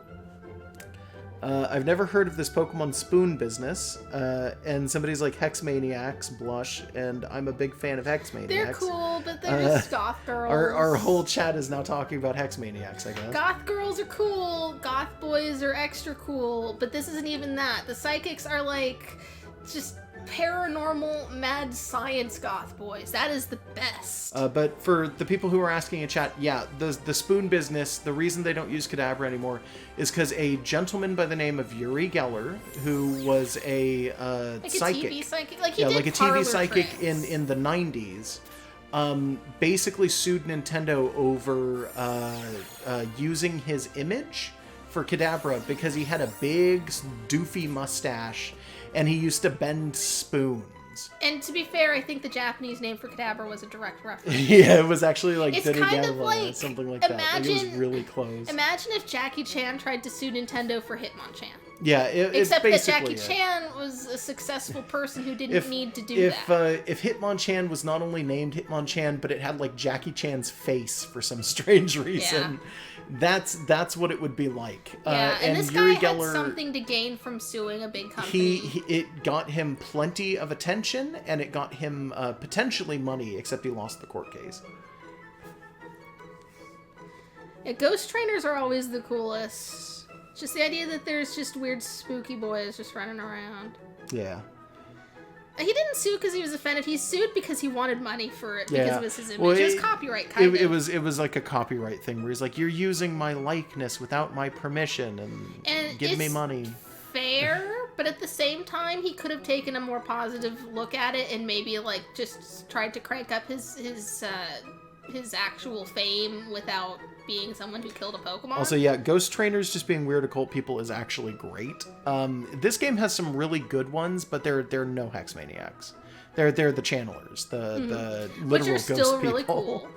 I've never heard of this Pokemon Spoon business. And somebody's like, Hex Maniacs, blush, and I'm a big fan of Hex Maniacs. They're cool, but they're just goth girls. Our whole chat is now talking about Hex Maniacs, I guess. Goth girls are cool, goth boys are extra cool, but this isn't even that. The psychics are like just paranormal mad science goth boys. That is the best. But for the people who are asking in chat, yeah, the spoon business, the reason they don't use Kadabra anymore is because a gentleman by the name of Uri Geller, who was a psychic. A TV psychic? Like he yeah, did like a TV parlor psychic tricks. in the 90s, basically sued Nintendo over using his image for Kadabra because he had a big doofy mustache and he used to bend spoons. And to be fair, I think the Japanese name for Kadabra was a direct reference. Yeah, it was actually like It's kind of like something like that. Like, it was really close. Imagine if Jackie Chan tried to sue Nintendo for Hitmonchan. Yeah, Except it's that basically Jackie Chan was a successful person who didn't need to do that. If Hitmonchan was not only named Hitmonchan, but it had like Jackie Chan's face for some strange reason, that's what it would be like. Yeah, and this Uri guy Geller, had something to gain from suing a big company. It got him plenty of attention, and it got him potentially money, except he lost the court case. Yeah, ghost trainers are always the coolest. Just the idea that there's just weird spooky boys just running around. Yeah. He didn't sue because he was offended. He sued because he wanted money for it because it was his image. Well, it was copyright, kind of. It was like a copyright thing where he's like, you're using my likeness without my permission and give me money. Fair, but at the same time, he could have taken a more positive look at it and maybe like just tried to crank up his actual fame without being someone who killed a Pokemon. Also, yeah, ghost trainers just being weird occult people is actually great. This game has some really good ones, but they're no Hex Maniacs. They're the channelers, the literal Which are ghost still people. really cool.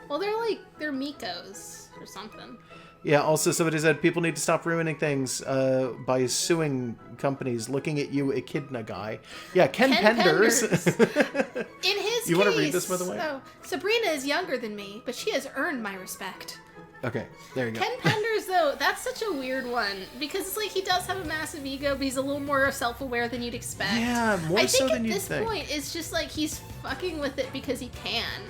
Well, they're Mikos or something. Yeah, also somebody said people need to stop ruining things by suing companies. Looking at you, Echidna guy. Yeah, Ken Penders. In his You case, want to read this, by the way? So, Sabrina is younger than me, but she has earned my respect. Okay, there you go. Ken Penders, though, that's such a weird one because it's like he does have a massive ego, but he's a little more self-aware than you'd expect. Yeah, more so than you'd think. I think at this point, it's just like he's fucking with it because he can.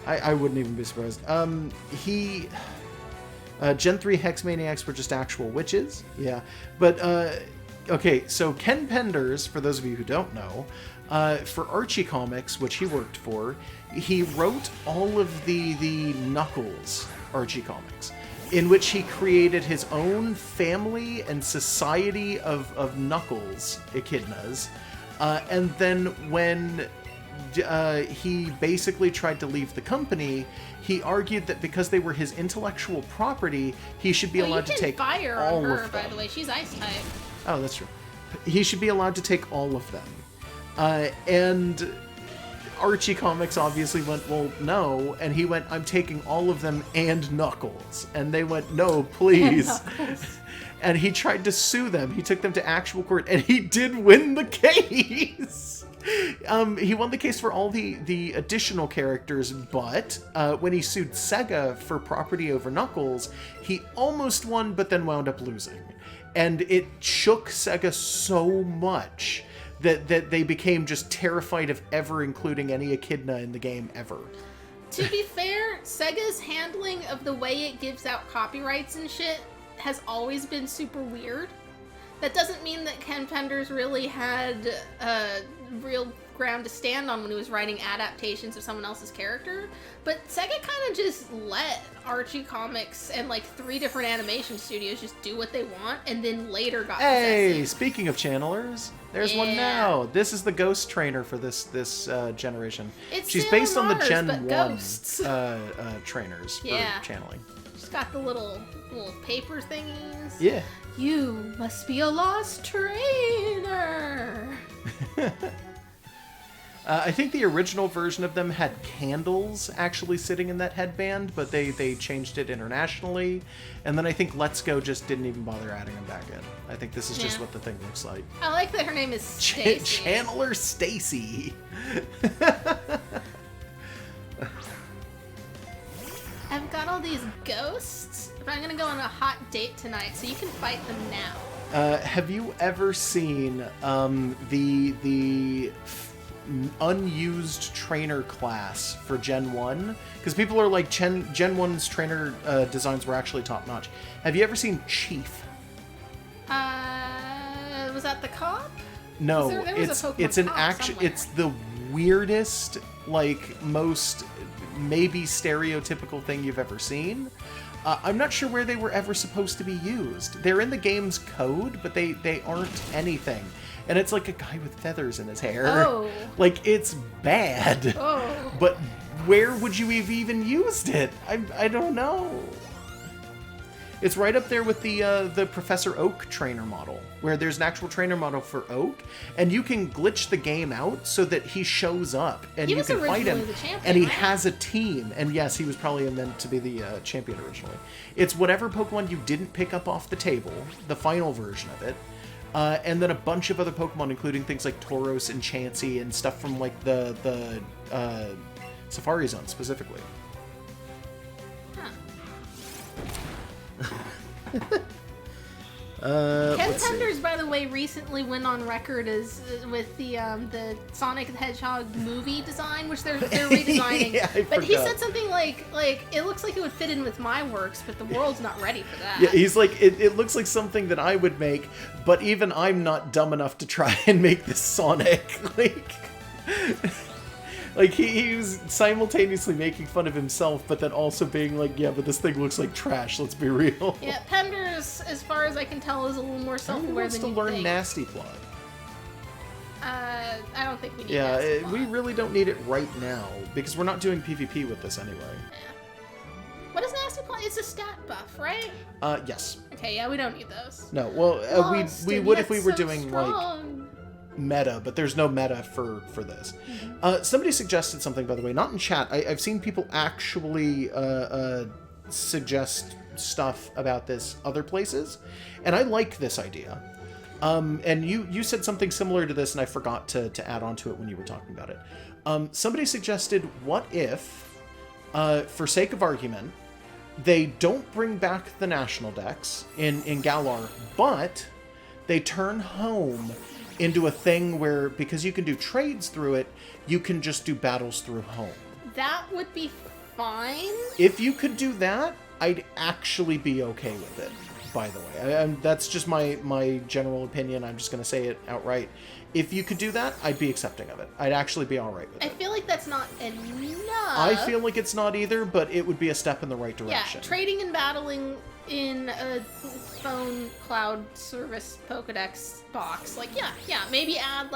I wouldn't even be surprised. Gen 3 Hex Maniacs were just actual witches. Yeah. But, okay, so Ken Penders, for those of you who don't know, for Archie Comics, which he worked for, he wrote all of the Knuckles Archie Comics, in which he created his own family and society of Knuckles Echidnas. And then when he basically tried to leave the company, he argued that because they were his intellectual property, he should be allowed to take all of them. By the way, she's ice type. Oh, that's true. He should be allowed to take all of them. And Archie Comics obviously went, well, no. And he went, I'm taking all of them and Knuckles. And they went, no, please. And he tried to sue them. He took them to actual court, and he did win the case. He won the case for all the additional characters, but when he sued Sega for property over Knuckles, he almost won, but then wound up losing. And it shook Sega so much that they became just terrified of ever including any Echidna in the game ever. To be fair, Sega's handling of the way it gives out copyrights and shit has always been super weird. That doesn't mean that Ken Penders really had real ground to stand on when he was writing adaptations of someone else's character, but Sega kind of just let Archie Comics and like 3 different animation studios just do what they want, and then later got Hey, possessive. Speaking of channelers, there's one now. This is the ghost trainer for this generation. She's based on the Gen 1 trainers for channeling. She's got the little paper thingies. Yeah. You must be a lost trainer. I think the original version of them had candles actually sitting in that headband, but they changed it internationally. And then I think Let's Go just didn't even bother adding them back in. I think this is just what the thing looks like. I like that her name is Stacy. Channeler Stacy. I've got a battle these ghosts, but I'm gonna go on a hot date tonight, so you can fight them now. Have you ever seen the unused trainer class for Gen 1? Because people are like, Gen 1's trainer designs were actually top-notch. Have you ever seen Chief? Was that the cop? No, there was a Pokemon it's an cop action. somewhere. It's the weirdest, like, most maybe stereotypical thing you've ever seen. I'm not sure where they were ever supposed to be used. They're in the game's code, but they aren't anything. And it's like a guy with feathers in his hair. Oh. Like, it's bad. Oh. But where would you have even used it? I don't know. It's right up there with the Professor Oak trainer model, where there's an actual trainer model for Oak, and you can glitch the game out so that he shows up, and you can fight him, the champion, and he right? has a team. And yes, he was probably meant to be the champion originally. It's whatever Pokemon you didn't pick up off the table, the final version of it, and then a bunch of other Pokemon, including things like Tauros and Chansey and stuff from like the Safari Zone specifically. Ken Penders, by the way, recently went on record as with the Sonic the Hedgehog movie design, which they're redesigning. Yeah, I but he forgot. said something like it looks like it would fit in with my works, but the world's not ready for that. Yeah, he's like, it looks like something that I would make, but even I'm not dumb enough to try and make this Sonic. Like he was simultaneously making fun of himself, but then also being like, yeah, but this thing looks like trash, let's be real. Yeah, Penders, as far as I can tell, is a little more self-aware than you to learn think. Nasty Plot. I don't think we need Yeah, Nasty Plot. we really don't need it right now, because we're not doing PvP with this anyway. Yeah. What is Nasty Plot? It's a stat buff, right? Yes. Okay, yeah, we don't need those. No, well, we Austin, would yet if we were so doing, like, strong. meta, but there's no meta for this. Somebody suggested something, by the way, not in chat. I've seen people actually suggest stuff about this other places, and I like this idea. And you said something similar to this, and I forgot to add on to it when you were talking about it. Somebody suggested, what if, for sake of argument, they don't bring back the national dex in Galar, but they turn home into a thing where, because you can do trades through it, you can just do battles through home. That would be fine. If you could do that, I'd actually be okay with it, by the way. That's just my general opinion. I'm just going to say it outright. If you could do that, I'd be accepting of it. I'd actually be all right with it. I feel like that's not enough. I feel like it's not either, but it would be a step in the right direction. Yeah, trading and battling in a phone cloud service Pokedex box. Like, yeah, maybe add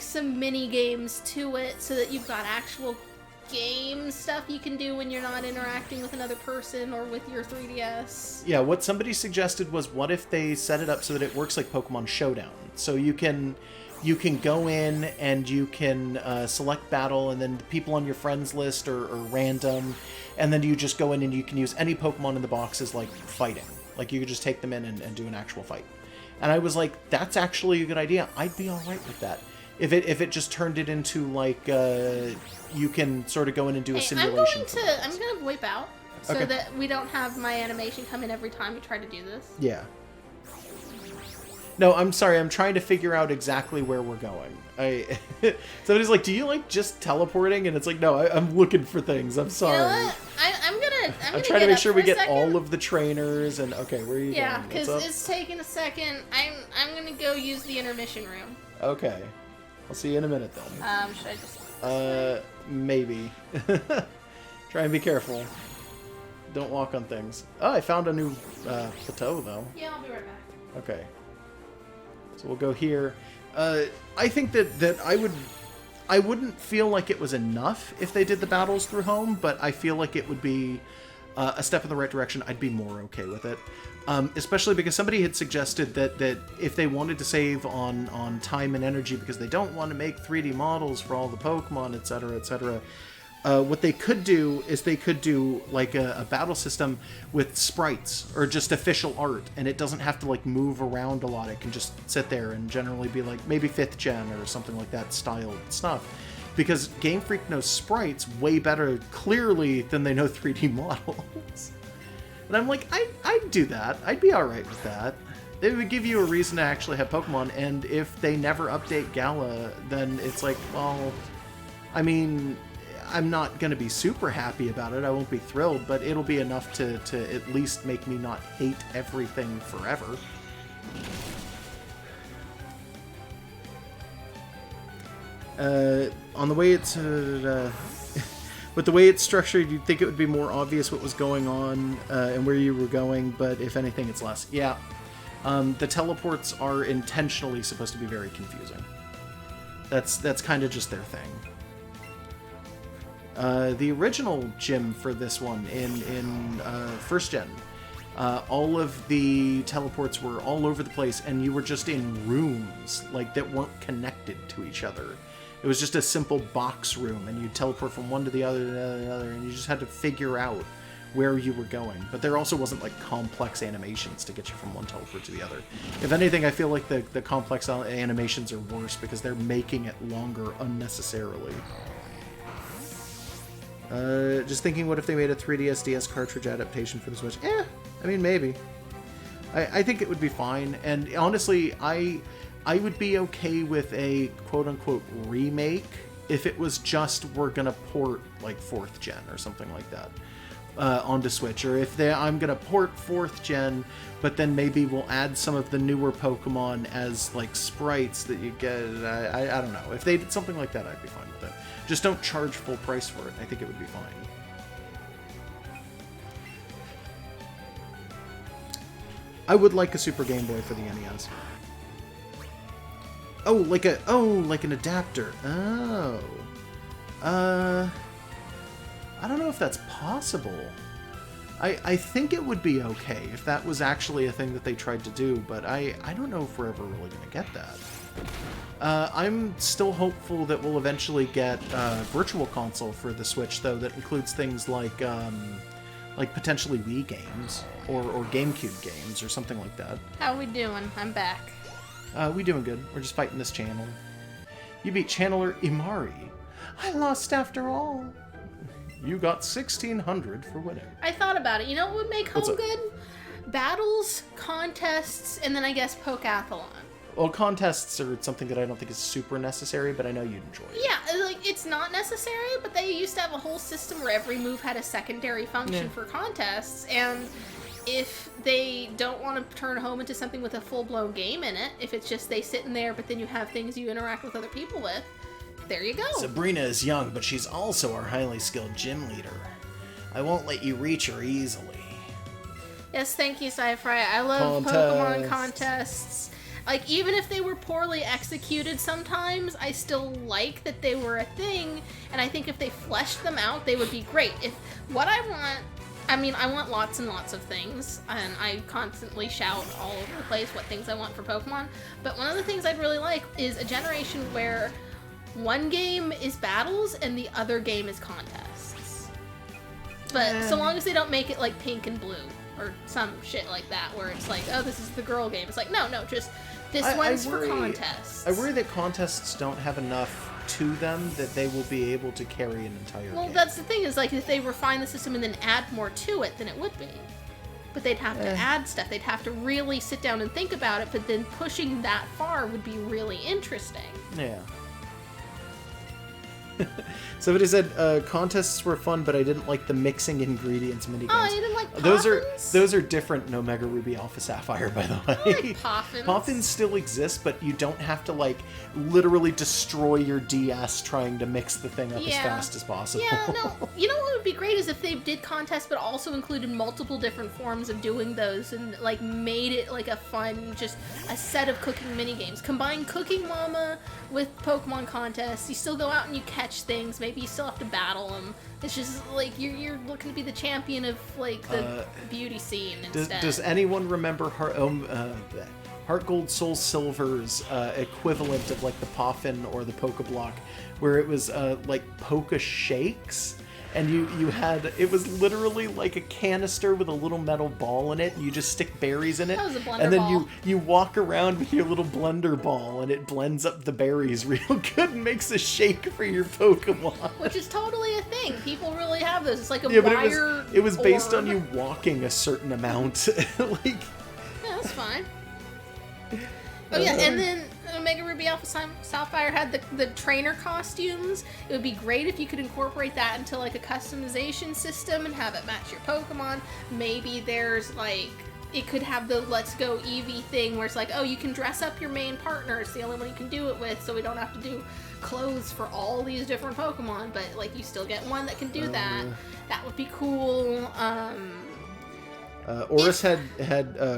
some mini games to it so that you've got actual game stuff you can do when you're not interacting with another person or with your 3DS. Yeah, what somebody suggested was, what if they set it up so that it works like Pokemon Showdown? So you can go in and you can select battle, and then the people on your friends list are random, and then you just go in and you can use any Pokemon in the box as like fighting. Like you could just take them in and do an actual fight. And I was like, that's actually a good idea. I'd be all right with that. If it just turned it into like you can sort of go in and do a simulation. I'm gonna wipe out so Okay. that we don't have my animation come in every time we try to do this. Yeah. No, I'm sorry. I'm trying to figure out exactly where we're going. Somebody's like, "Do you like just teleporting?" And it's like, "No, I'm looking for things. I'm sorry." You know what? I'm gonna trying to make up sure for we a get second. all of the trainers and okay, where are you Yeah, going? because What's up? it's taking a second. I'm gonna go use the intermission room. Okay. I'll see you in a minute then. Should I just? Maybe. Try and be careful. Don't walk on things. Oh, I found a new plateau though. Yeah, I'll be right back. Okay. So we'll go here. I think that I wouldn't feel like it was enough if they did the battles through home, but I feel like it would be a step in the right direction. I'd be more okay with it. Especially because somebody had suggested that if they wanted to save on time and energy because they don't want to make 3D models for all the Pokemon, etc., what they could do is they could do like a battle system with sprites or just official art, and it doesn't have to like move around a lot. It can just sit there and generally be like maybe 5th gen or something like that styled stuff. because Game Freak knows sprites way better, clearly, than they know 3D models. And I'm like, I'd do that. I'd be alright with that. It would give you a reason to actually have Pokemon, and if they never update Gala, then it's like, well, I mean, I'm not going to be super happy about it. I won't be thrilled, but it'll be enough to at least make me not hate everything forever. On the way it's... with the way it's structured, you'd think it would be more obvious what was going on and where you were going, but if anything, it's less. Yeah. The teleports are intentionally supposed to be very confusing. That's kind of just their thing. The original gym for this one in first gen, all of the teleports were all over the place, and you were just in rooms like that weren't connected to each other. It was just a simple box room, and you teleport from one to the other, and you just had to figure out where you were going. But there also wasn't like complex animations to get you from one teleport to the other. If anything, I feel like the complex animations are worse because they're making it longer unnecessarily. Just thinking, what if they made a 3DS DS cartridge adaptation for the Switch? I mean, maybe. I think it would be fine, and honestly, I would be okay with a quote-unquote remake if it was just, we're gonna port like 4th gen or something like that onto Switch, or if I'm gonna port 4th gen, but then maybe we'll add some of the newer Pokemon as like sprites that you get. I don't know. If they did something like that, I'd be fine with it. Just don't charge full price for it. I think it would be fine. I would like a Super Game Boy for the NES. Oh, like an adapter. Oh. I don't know if that's possible. I think it would be okay if that was actually a thing that they tried to do, but I don't know if we're ever really going to get that. I'm still hopeful that we'll eventually get Virtual Console for the Switch, though, that includes things like potentially Wii games or GameCube games or something like that. How we doing? I'm back. We doing good. We're just fighting this channel. You beat Channeler Imari. I lost after all. You got 1,600 for winning. I thought about it. You know what would make home good? Battles, contests, and then I guess Pokeathlon. Well, contests are something that I don't think is super necessary, but I know you'd enjoy it. Yeah, like, it's not necessary, but they used to have a whole system where every move had a secondary function for contests, and if they don't want to turn home into something with a full-blown game in it, if it's just they sit in there, but then you have things you interact with other people with, there you go. Sabrina is young, but she's also our highly skilled gym leader. I won't let you reach her easily. Yes, thank you, Sci-Fi. I love Pokemon contests. Like, even if they were poorly executed sometimes, I still like that they were a thing, and I think if they fleshed them out, they would be great. If what I want... I mean, I want lots and lots of things, and I constantly shout all over the place what things I want for Pokemon, but one of the things I'd really like is a generation where one game is battles and the other game is contests. But so long as they don't make it like Pink and Blue, or some shit like that, where it's like, oh, this is the girl game. It's like, no, just this one's for contests. I worry that contests don't have enough to them that they will be able to carry an entire game. Well, that's the thing, is like, if they refine the system and then add more to it, then it would be. But they'd have to add stuff. They'd have to really sit down and think about it, but then pushing that far would be really interesting. Yeah. Somebody said contests were fun, but I didn't like the mixing ingredients minigames. Oh, you didn't like Poffins? Those are different in Omega Ruby Alpha Sapphire, by the way. I like Poffins. Poffins still exist, but you don't have to like literally destroy your DS trying to mix the thing up as fast as possible. Yeah, no. You know what would be great is if they did contests, but also included multiple different forms of doing those, and like made it like a fun, just a set of cooking minigames. Combine Cooking Mama with Pokemon contests. You still go out and you catch things. Maybe you still have to battle them. It's just like you're looking to be the champion of like the beauty scene instead. Does anyone remember Heart Gold Soul Silver's equivalent of like the Poffin or the Pokeblock, where it was like Poke Shakes, and you had, it was literally like a canister with a little metal ball in it, and you just stick berries in it. That was a blender and then ball. you walk around with your little blender ball, and it blends up the berries real good and makes a shake for your Pokemon. Which is totally a thing. People really have those. It's like a Yeah, but wire it was based orb. on you walking a certain amount. Like, Yeah, that's fine. Oh yeah, and then Omega Ruby Alpha Sapphire had the trainer costumes. It would be great if you could incorporate that into like a customization system and have it match your Pokemon. Maybe there's like, it could have the Let's Go Eevee thing where it's like, oh, you can dress up your main partner. It's the only one you can do it with, so we don't have to do clothes for all these different Pokemon, but like you still get one that can do that. That would be cool. Oris had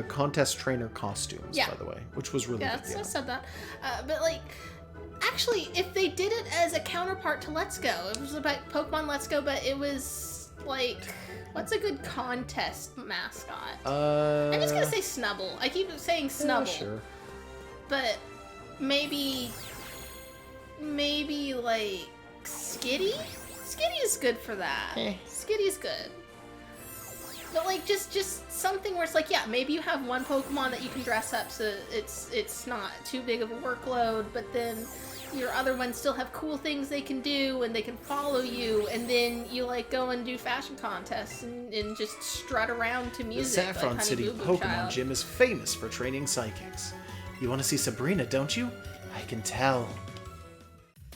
contest trainer costumes, Yeah. by the way, which was really good. I said that. But like, actually, if they did it as a counterpart to Let's Go, it was about Pokemon Let's Go, but it was like, what's a good contest mascot? I'm just gonna say Snubble. I keep saying Snubble. Sure. But maybe like Skitty? Skitty is good for that. Skitty's good. But like just something where it's like, yeah, maybe you have one Pokemon that you can dress up so it's not too big of a workload, but then your other ones still have cool things they can do and they can follow you, and then you like go and do fashion contests and just strut around to The music. Saffron like City Honey Boo Boo Pokemon Child. Gym is famous for training psychics. You want to see Sabrina, don't you? I can tell.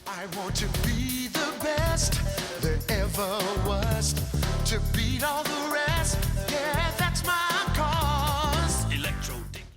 I want to be the best there ever was, to beat all the rest. Yeah, that's my